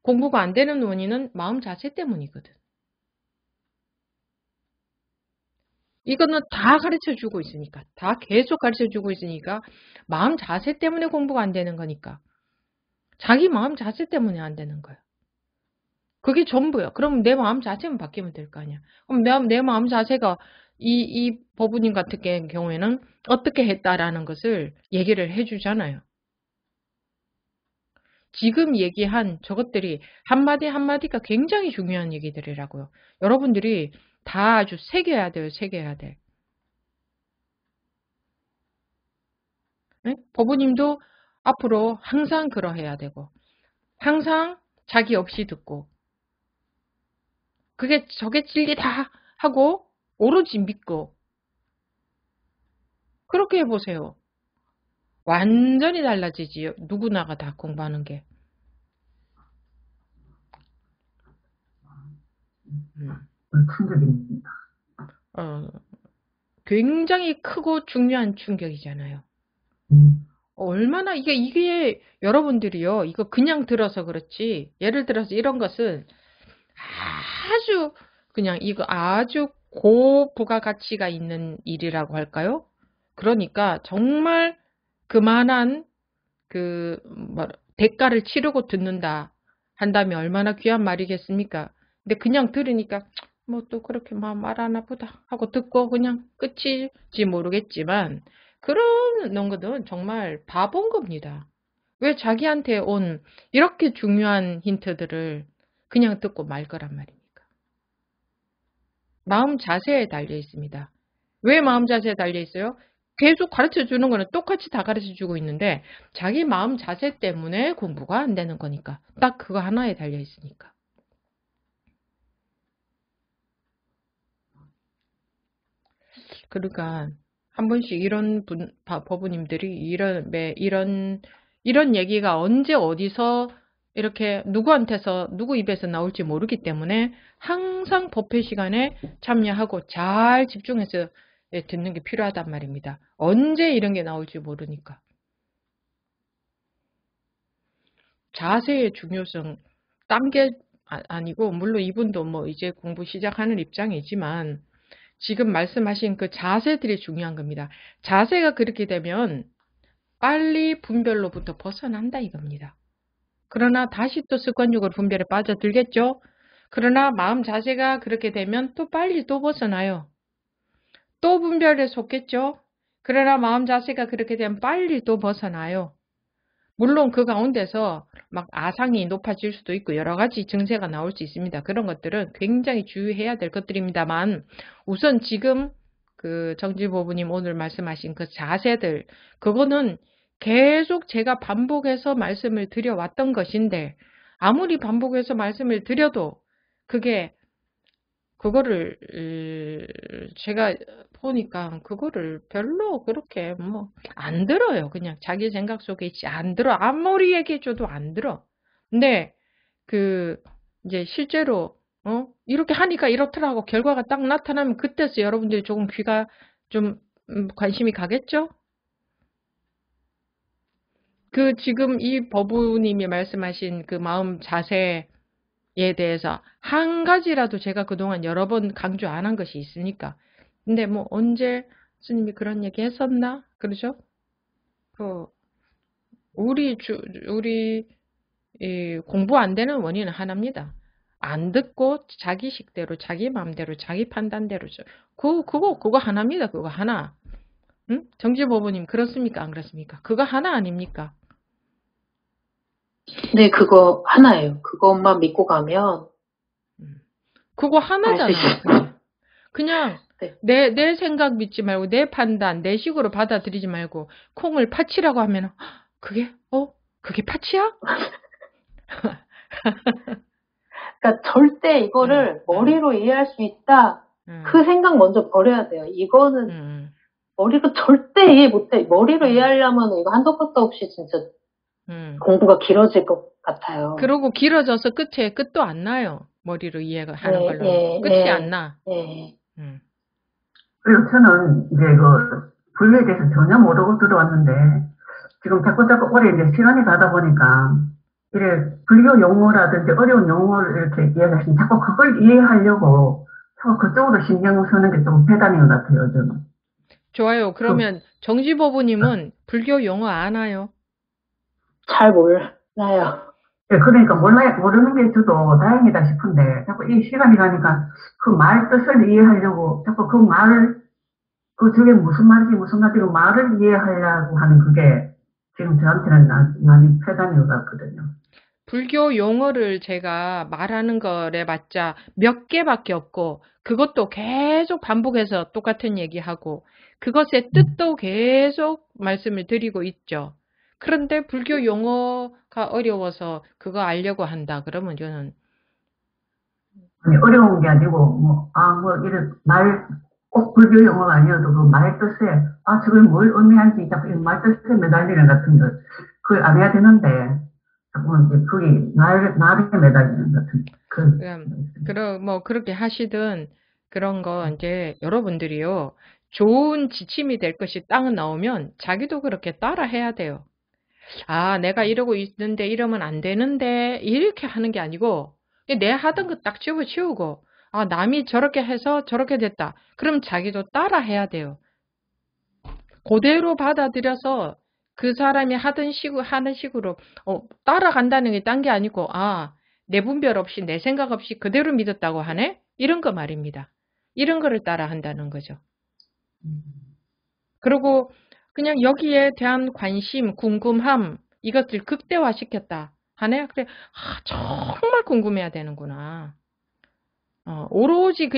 공부가 안 되는 원인은 마음 자세 때문이거든. 이거는 다 가르쳐 주고 있으니까, 다 계속 가르쳐 주고 있으니까 마음 자세 때문에 공부가 안 되는 거니까. 자기 마음 자세 때문에 안 되는 거야. 그게 전부야. 그럼 내 마음 자세만 바뀌면 될 거 아니야. 그럼 내 마음 자세가 이 법우님 같은 경우에는 어떻게 했다라는 것을 얘기를 해주잖아요. 지금 얘기한 저것들이 한마디 한마디가 굉장히 중요한 얘기들이라고요. 여러분들이 다 아주 새겨야 돼요. 새겨야 돼. 네? 법우님도 앞으로 항상 그러해야 되고, 항상 자기 없이 듣고, 저게 진리다 하고 오로지 믿고, 그렇게 해보세요. 완전히 달라지지요. 누구나가 다 공부하는 게. 충격입니다. 굉장히 크고 중요한 충격이잖아요. 얼마나 이게 여러분들이요, 이거 그냥 들어서 그렇지, 예를 들어서 이런 것은 아주 그냥 이거 아주 고부가가치가 있는 일이라고 할까요? 그러니까 정말 그만한 대가를 치르고 듣는다 한다면 얼마나 귀한 말이겠습니까? 근데 그냥 들으니까 뭐 또 그렇게 말하나 보다 하고 듣고 그냥 끝이지 모르겠지만, 그런 것은 정말 바본 겁니다. 왜 자기한테 온 이렇게 중요한 힌트들을 그냥 듣고 말 거란 말입니까? 마음 자세에 달려 있습니다. 왜 마음 자세에 달려 있어요? 계속 가르쳐 주는 거는 똑같이 다 가르쳐 주고 있는데 자기 마음 자세 때문에 공부가 안 되는 거니까. 딱 그거 하나에 달려 있으니까. 그러니까 한 번씩 이런 법우님들이 이런 이런 얘기가 언제 어디서 이렇게 누구한테서 누구 입에서 나올지 모르기 때문에 항상 법회 시간에 참여하고 잘 집중해서 듣는 게 필요하단 말입니다. 언제 이런 게 나올지 모르니까. 자세의 중요성 딴 게 아니고, 물론 이분도 뭐 이제 공부 시작하는 입장이지만 지금 말씀하신 그 자세들이 중요한 겁니다. 자세가 그렇게 되면 빨리 분별로부터 벗어난다 이겁니다. 그러나 다시 또 습관적으로 분별에 빠져들겠죠. 그러나 마음 자세가 그렇게 되면 또 빨리 또 벗어나요. 또 분별에 속겠죠. 그러나 마음 자세가 그렇게 되면 빨리 또 벗어나요. 물론 그 가운데서 막 아상이 높아질 수도 있고 여러 가지 증세가 나올 수 있습니다. 그런 것들은 굉장히 주의해야 될 것들입니다만, 우선 지금 그 정지보부님 오늘 말씀하신 그 자세들, 그거는 계속 제가 반복해서 말씀을 드려왔던 것인데, 아무리 반복해서 말씀을 드려도 그거를 제가 보니까 그거를 별로 그렇게 뭐 안 들어요. 그냥 자기 생각 속에 있지 안 들어. 아무리 얘기해줘도 안 들어. 근데 이제 실제로 이렇게 하니까 이렇더라고 결과가 딱 나타나면 그때서 여러분들이 조금 귀가 좀 관심이 가겠죠? 지금 이 법우님이 말씀하신 그 마음 자세에 대해서 한 가지라도 제가 그동안 여러 번 강조 안 한 것이 있으니까. 근데 뭐 언제 스님이 그런 얘기 했었나? 그러죠? 우리 공부 안 되는 원인은 하나입니다. 안 듣고 자기 식대로, 자기 마음대로, 자기 판단대로. 그거 하나입니다. 그거 하나. 응? 정지보부님 그렇습니까? 안 그렇습니까? 그거 하나 아닙니까? 네, 그거 하나예요. 그것만 믿고 가면. 그거 하나잖아요. 그냥 네. 내 생각 믿지 말고 내 판단, 내 식으로 받아들이지 말고 콩을 파치라고 하면 그게 파치야? 그러니까 절대 이거를 머리로 이해할 수 있다. 그 생각 먼저 버려야 돼요. 이거는 머리로 절대 이해 못해. 머리로 이해하려면 이거 한도 끝도 없이 진짜 공부가 길어질 것 같아요. 그러고 길어져서 끝도 안 나요. 머리로 이해하는 걸로. 끝이 안 나. 그리고 저는 이제 불교에 대해서 전혀 모르고 들어왔는데, 지금 자꾸 오래 이제 시간이 가다 보니까, 이래 불교 용어라든지 어려운 용어를 이렇게 이야기하시면 자꾸 그걸 이해하려고 자꾸 그쪽으로 신경 쓰는 게 좀 배단인 것 같아요, 저는. 좋아요. 그러면 정지보부님은 불교 용어 아나요? 잘 몰라요. 네, 그러니까 모르는 게 저도 다행이다 싶은데, 자꾸 이 시간이 가니까 그 말 뜻을 이해하려고 자꾸 그 말을, 저게 무슨 말인지 말을 이해하려고 하는 그게 지금 저한테는 많이 폐단인 것 같거든요. 불교 용어를 제가 말하는 거래 봤자 몇 개밖에 없고, 그것도 계속 반복해서 똑같은 얘기하고, 그것의 뜻도 계속 말씀을 드리고 있죠. 그런데 불교 용어가 어려워서 그거 알려고 한다. 그러면 저는 어려운 게 아니고 이런 꼭 불교 용어가 아니어도 그 말 뜻에 저걸 뭘 의미하는지 자꾸 말 뜻에 매달리는 같은 걸 그걸 안 해야 되는데 자꾸 이제 그게 말에 매달리는 같은 그렇게 하시든 그런 거 이제 여러분들이요 좋은 지침이 될 것이 딱 나오면 자기도 그렇게 따라 해야 돼요. 내가 이러고 있는데 이러면 안 되는데 이렇게 하는 게 아니고 내 하던 거 딱 집어치우고 남이 저렇게 해서 저렇게 됐다. 그럼 자기도 따라 해야 돼요. 그대로 받아들여서 그 사람이 하는 식으로 따라간다는 게 딴 게 아니고 내 분별 없이 내 생각 없이 그대로 믿었다고 하네? 이런 거 말입니다. 이런 거를 따라 한다는 거죠. 그리고 그냥 여기에 대한 관심, 궁금함 이것들 극대화시켰다 하네? 그래, 정말 궁금해야 되는구나. 오로지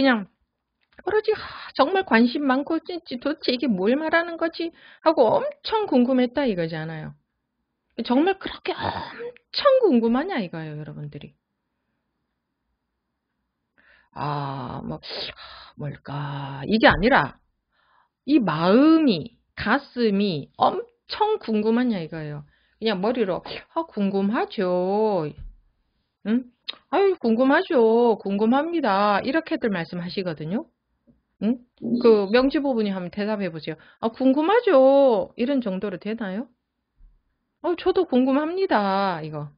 정말 관심 많고 도대체 이게 뭘 말하는 거지? 하고 엄청 궁금했다 이거잖아요. 정말 그렇게 엄청 궁금하냐 이거예요, 여러분들이. 뭘까? 이게 아니라 이 마음이, 가슴이 엄청 궁금하냐 이거예요. 그냥 머리로 궁금하죠. 응? 아유, 궁금하죠. 궁금합니다. 이렇게들 말씀하시거든요. 응? 그 명지부분이 한번 대답해 보세요. 궁금하죠. 이런 정도로 되나요? 저도 궁금합니다. 이거.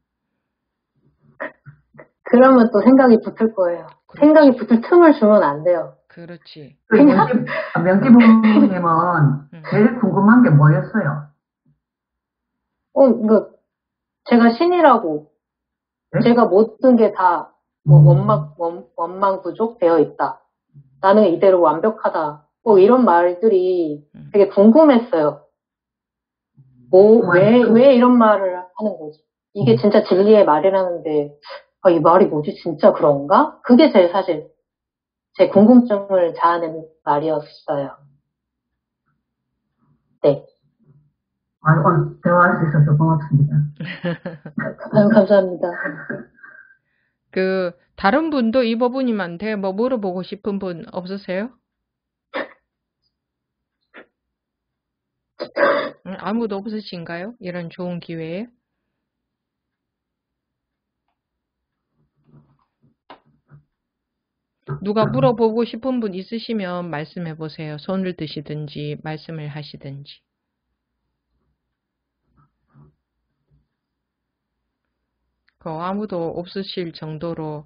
그러면 또 생각이 붙을 거예요. 그렇지. 생각이 붙을 틈을 주면 안 돼요. 그렇지. 명지부모님은 제일 궁금한 게 뭐였어요? 제가 신이라고, 네? 제가 모든 게 다 원망 부족되어 있다. 나는 이대로 완벽하다. 이런 말들이 되게 궁금했어요. 왜 이런 말을 하는 거지? 이게 진짜 진리의 말이라는데, 이 말이 뭐지? 진짜 그런가? 그게 제일 사실 제 궁금증을 자아내는 말이었어요. 네. 오늘 대화할 수 있어서 고맙습니다. 감사합니다. 다른 분도 이 부부님한테 뭐 물어보고 싶은 분 없으세요? 아무도 없으신가요? 이런 좋은 기회에? 누가 물어보고 싶은 분 있으시면 말씀해 보세요. 손을 드시든지 말씀을 하시든지. 아무도 없으실 정도로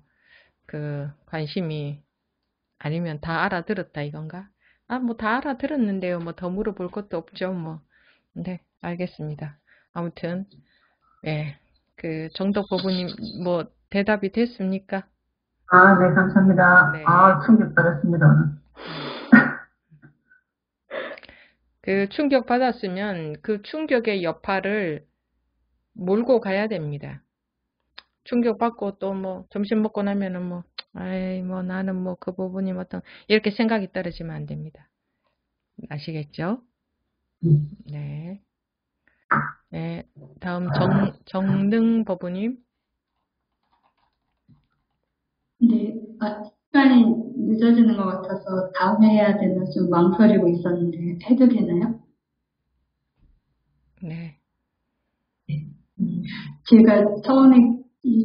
관심이, 아니면 다 알아들었다 이건가? 뭐 다 알아들었는데요. 뭐 더 물어볼 것도 없죠. 뭐. 네, 알겠습니다. 아무튼 네, 정덕 부부님 뭐 대답이 됐습니까? 네, 감사합니다. 네. 충격받았습니다. 충격받았으면 그 충격의 여파를 몰고 가야 됩니다. 충격받고 또 뭐 점심 먹고 나면은 나는 그 부분이 이렇게 생각이 떨어지면 안 됩니다. 아시겠죠? 네. 네. 다음 정능 부부님. 네. 시간이 늦어지는 것 같아서 다음에 해야 되나 좀 망설이고 있었는데 해도 되나요? 네. 제가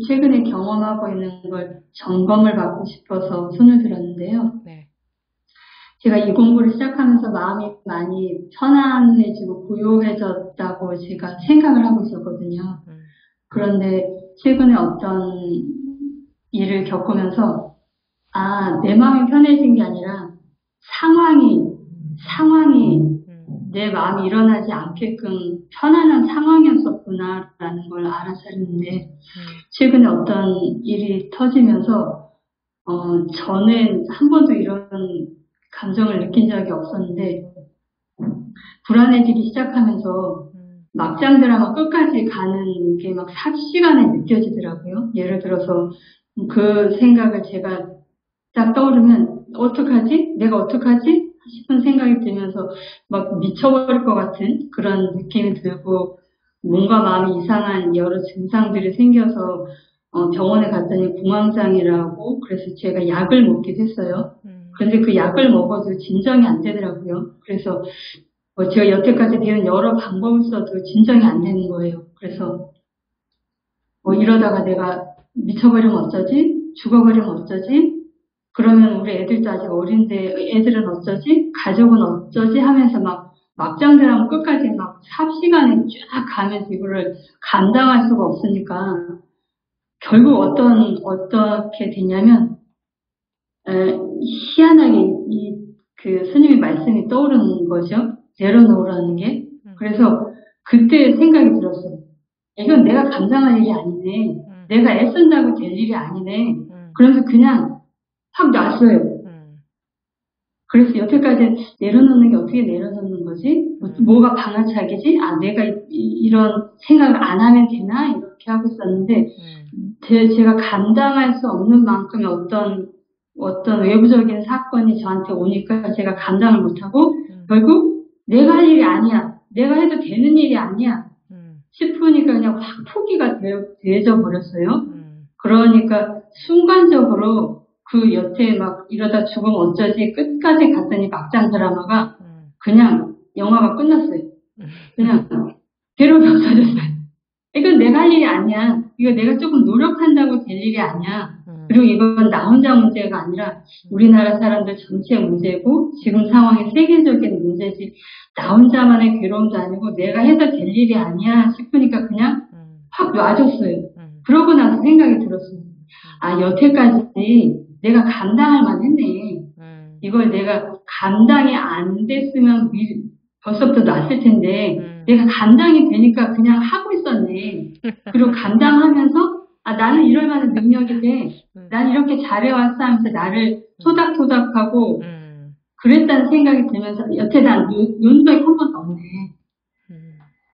최근에 경험하고 있는 걸 점검을 받고 싶어서 손을 들었는데요. 네. 제가 이 공부를 시작하면서 마음이 많이 편안해지고 고요해졌다고 제가 생각을 하고 있었거든요. 그런데 최근에 어떤 일을 겪으면서 내 마음이 편해진 게 아니라 상황이 내 마음이 일어나지 않게끔 편안한 상황이었었구나라는 걸 알았었는데 최근에 어떤 일이 터지면서 전엔 한 번도 이런 감정을 느낀 적이 없었는데 불안해지기 시작하면서 막장 드라마 끝까지 가는 게 막 삽시간에 느껴지더라고요. 예를 들어서 그 생각을 제가 딱 떠오르면 어떡하지? 내가 어떡하지? 싶은 생각이 들면서 막 미쳐버릴 것 같은 그런 느낌이 들고 몸과 마음이 이상한 여러 증상들이 생겨서 병원에 갔더니 공황장애라고 그래서 제가 약을 먹기도 했어요. 그런데 그 약을 먹어도 진정이 안 되더라고요. 그래서 제가 여태까지 배운 여러 방법을 써도 진정이 안 되는 거예요. 그래서 이러다가 내가 미쳐버리면 어쩌지? 죽어버리면 어쩌지? 그러면 우리 애들도 아직 어린데 애들은 어쩌지? 가족은 어쩌지? 하면서 막 막장들하면 끝까지 막 삽시간에 쫙 가면서 이거를 감당할 수가 없으니까 결국 어떻게 됐냐면 희한하게 그 스님의 말씀이 떠오르는 거죠. 내려놓으라는 게. 그래서 그때 생각이 들었어요. 이건 내가 감당할 일이 아니네. 내가 애쓴다고 될 일이 아니네. 그러면서 그냥 확 놨어요. 그래서 여태까지 내려놓는 게 어떻게 내려놓는 거지? 뭐가 방아착이지? 내가 이런 생각을 안 하면 되나? 이렇게 하고 있었는데 제가 감당할 수 없는 만큼의 어떤 외부적인 사건이 저한테 오니까 제가 감당을 못하고 결국 내가 할 일이 아니야. 내가 해도 되는 일이 아니야. 싶으니까 그냥 확 포기가 되어져 버렸어요. 그러니까 순간적으로 그 여태 막 이러다 죽으면 어쩌지 끝까지 갔더니 막장 드라마가 그냥 영화가 끝났어요. 그냥 괴로움이 없어졌어요. 이건 내가 할 일이 아니야. 이거 내가 조금 노력한다고 될 일이 아니야. 그리고 이건 나 혼자 문제가 아니라 우리나라 사람들 전체 문제고 지금 상황이 세계적인 문제지 나 혼자만의 괴로움도 아니고 내가 해서 될 일이 아니야 싶으니까 그냥 확 놔줬어요. 그러고 나서 생각이 들었어요. 아, 여태까지 내가 감당할 만했네. 이걸 내가 감당이 안 됐으면 벌써부터 놨을 텐데 내가 감당이 되니까 그냥 하고 있었네. 그리고 감당하면서 아, 나는 이럴 만한 능력이 돼. 난 이렇게 잘해왔어 하면서 나를 토닥토닥하고 그랬다는 생각이 들면서 여태 난 논 적이 한 번도 없네.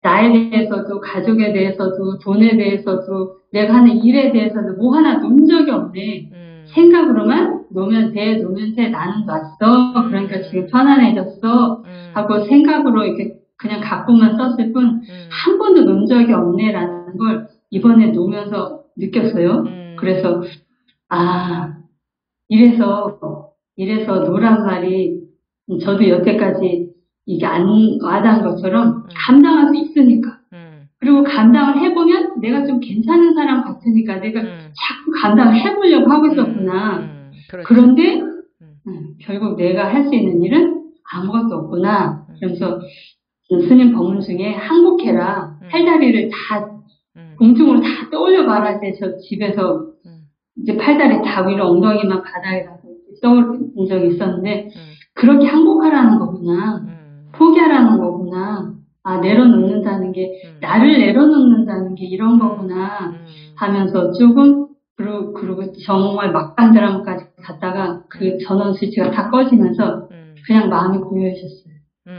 나에 대해서도 가족에 대해서도 돈에 대해서도 내가 하는 일에 대해서도 뭐 하나 논 적이 없네. 생각으로만 놓으면 돼 나는 놨어. 그러니까 지금 편안해졌어 하고 생각으로 이렇게 그냥 가끔만 썼을 뿐 한 번도 논 적이 없네라는 걸 이번에 놓으면서 느꼈어요. 그래서 아, 이래서 노란 말이 저도 여태까지 이게 안 와닿은 것처럼 감당할 수 있으니까. 그리고 감당을 해보면 내가 좀 괜찮은 사람 같으니까 내가 자꾸 감당을 해보려고 하고 있었구나. 그런데 결국 내가 할 수 있는 일은 아무것도 없구나. 그러면서 스님 법문 중에 항복해라. 팔다리를 다 공중으로 다 떠올려봐라. 이제 저 집에서 이제 팔다리 다 위로 엉덩이만 바닥에 가서 떠올린 적이 있었는데 그렇게 항복하라는 거구나. 포기하라는 거구나. 아, 내려놓는다는 게 나를 내려놓는다는 게 이런 거구나 하면서 조금 그리고 정말 막간 드라마까지 갔다가 그 전원 스위치가 다 꺼지면서 그냥 마음이 고요해졌어요.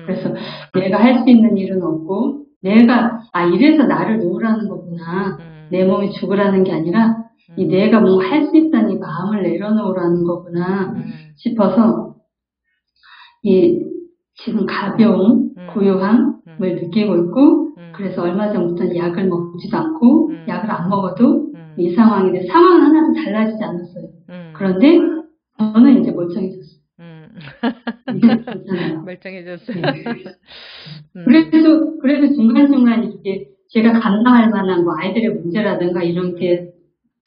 그래서 내가 할 수 있는 일은 없고 내가 이래서 나를 놓으라는 거구나. 내 몸이 죽으라는 게 아니라 이 내가 뭐 할 수 있다는 이 마음을 내려놓으라는 거구나 싶어서 이 지금 가벼움, 고요함을 느끼고 있고 그래서 얼마 전부터는 약을 먹지도 않고 약을 안 먹어도 이 상황인데 상황은 하나도 달라지지 않았어요. 그런데 저는 이제 멀쩡해졌어요. 멀쩡해졌어요. 그래도 중간중간 이렇게 제가 감당할 만한 뭐 아이들의 문제라든가 이런 게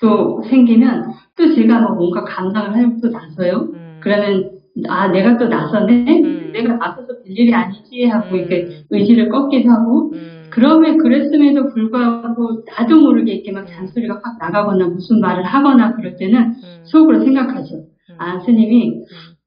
또 생기면 또 제가 뭐 뭔가 감당을 하려고 또 나서요. 그러면 아, 내가 또 나서네? 내가 나서서 될 일이 아니지 하고 이렇게 의지를 꺾기도 하고 그랬음에도 불구하고 나도 모르게 이렇게 막 잔소리가 확 나가거나 무슨 말을 하거나 그럴 때는 속으로 생각하죠. 아, 스님이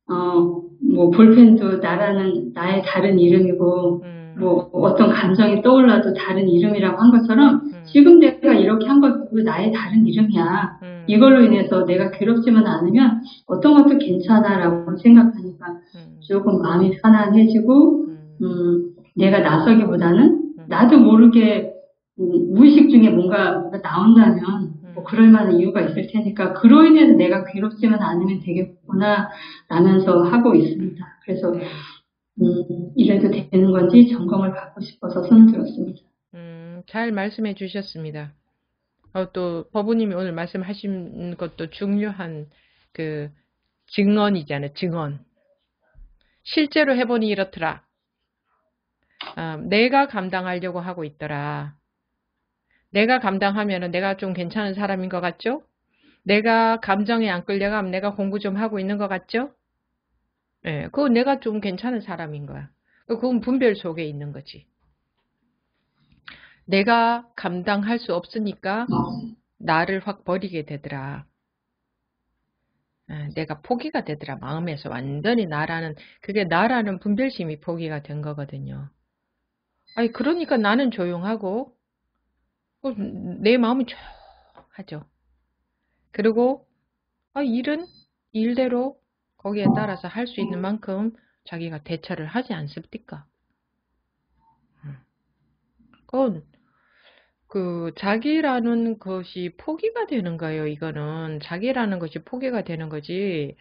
뭐 볼펜도 나의 다른 이름이고 뭐 어떤 감정이 떠올라도 다른 이름이라고 한 것처럼 지금 내가 이렇게 한 것도 나의 다른 이름이야. 이걸로 인해서 내가 괴롭지만 않으면 어떤 것도 괜찮아라고 생각하니까 조금 마음이 편안해지고 내가 나서기보다는 나도 모르게 무의식 중에 뭔가 나온다면 뭐 그럴 만한 이유가 있을 테니까 그로 인해서 내가 괴롭지만 않으면 되겠구나 라면서 하고 있습니다. 그래서 이래도 되는 건지 점검을 받고 싶어서 손을 들었습니다. 잘 말씀해 주셨습니다. 또 법우님이 오늘 말씀하신 것도 중요한 그 증언이잖아요. 증언. 실제로 해보니 이렇더라. 내가 감당하려고 하고 있더라. 내가 감당하면은 내가 좀 괜찮은 사람인 것 같죠? 내가 감정에 안 끌려가면 내가 공부 좀 하고 있는 것 같죠? 예, 그거 내가 좀 괜찮은 사람인 거야. 그건 분별 속에 있는 거지. 내가 감당할 수 없으니까 나를 확 버리게 되더라. 내가 포기가 되더라. 마음에서 완전히 그게 나라는 분별심이 포기가 된 거거든요. 그러니까 나는 조용하고 내 마음이 조용하죠. 그리고 일은 일대로 거기에 따라서 할 수 있는 만큼 자기가 대처를 하지 않습니까? 그건 자기라는 것이 포기가 되는 거예요. 이거는 자기라는 것이 포기가 되는 거지.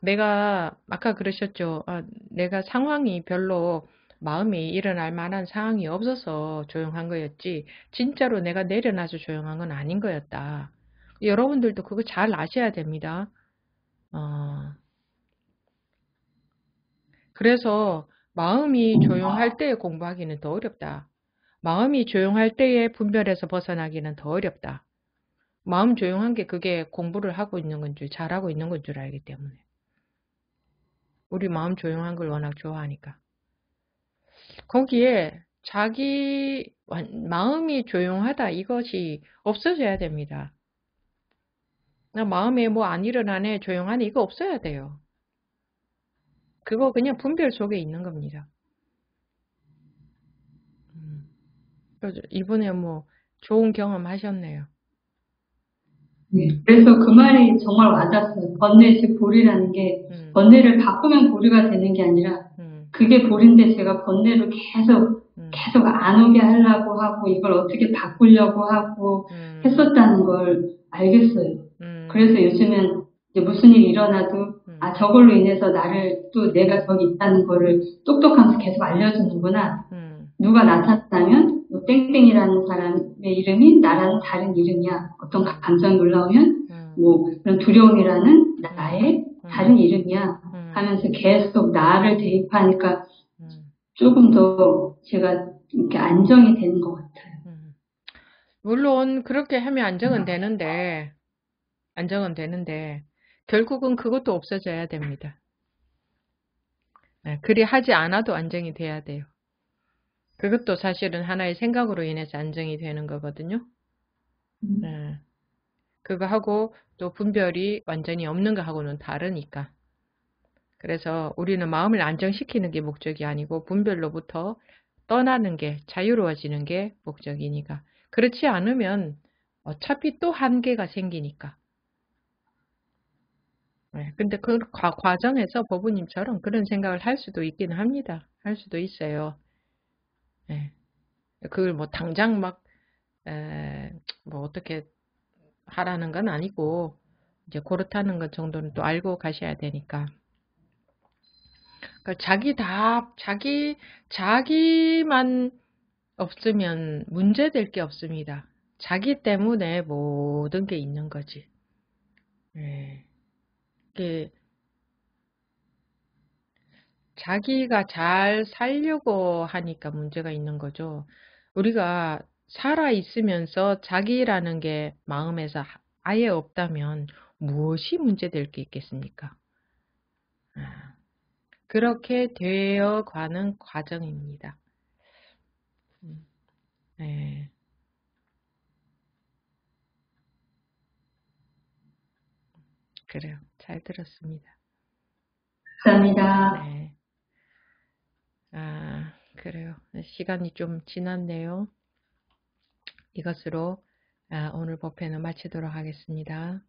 내가 아까 그러셨죠. 내가 상황이 별로 마음이 일어날 만한 상황이 없어서 조용한 거였지. 진짜로 내가 내려놔서 조용한 건 아닌 거였다. 여러분들도 그거 잘 아셔야 됩니다. 그래서 마음이 조용할 때 공부하기는 더 어렵다. 마음이 조용할 때에 분별에서 벗어나기는 더 어렵다. 마음 조용한 게 그게 공부를 하고 있는 건 줄, 잘하고 있는 건 줄 알기 때문에. 우리 마음 조용한 걸 워낙 좋아하니까. 거기에 자기 마음이 조용하다 이것이 없어져야 됩니다. 나 마음에 뭐 안 일어나네 조용하네 이거 없어야 돼요. 그거 그냥 분별 속에 있는 겁니다. 이번에 뭐 좋은 경험 하셨네요. 네, 그래서 그 말이 정말 와닿았어요. 번뇌시 보리라는 게 번뇌를 바꾸면 보리가 되는 게 아니라 그게 보리인데 제가 번뇌로 계속 안 오게 하려고 하고 이걸 어떻게 바꾸려고 하고 했었다는 걸 알겠어요. 그래서 요즘은 이제 무슨 일이 일어나도 아 저걸로 인해서 나를 또 내가 저기 있다는 거를 똑똑하면서 계속 알려주는구나. 누가 나타나면 뭐 땡땡이라는 사람의 이름이 나라는 다른 이름이야. 어떤 감정이 올라오면 뭐 그런 두려움이라는 나의 다른 이름이야. 하면서 계속 나를 대입하니까 조금 더 제가 이렇게 안정이 되는 것 같아요. 물론 그렇게 하면 안정은 되는데 결국은 그것도 없어져야 됩니다. 네, 그리 하지 않아도 안정이 돼야 돼요. 그것도 사실은 하나의 생각으로 인해서 안정이 되는 거거든요. 네. 그거 하고 또 분별이 완전히 없는 거 하고는 다르니까. 그래서 우리는 마음을 안정시키는 게 목적이 아니고 분별로부터 떠나는 게 자유로워지는 게 목적이니까. 그렇지 않으면 어차피 또 한계가 생기니까. 네. 근데 그 과정에서 법우님처럼 그런 생각을 할 수도 있기는 합니다. 할 수도 있어요. 네. 그걸 뭐 당장 막 뭐 어떻게 하라는 건 아니고 이제 그렇다는 것 정도는 또 알고 가셔야 되니까. 그러니까 자기만 없으면 문제될 게 없습니다. 자기 때문에 모든 게 있는 거지. 네. 자기가 잘 살려고 하니까 문제가 있는 거죠. 우리가 살아있으면서 자기라는 게 마음에서 아예 없다면 무엇이 문제될 게 있겠습니까? 그렇게 되어가는 과정입니다. 네. 그래요. 잘 들었습니다. 감사합니다. 네. 그래요. 시간이 좀 지났네요. 이것으로 오늘 법회는 마치도록 하겠습니다.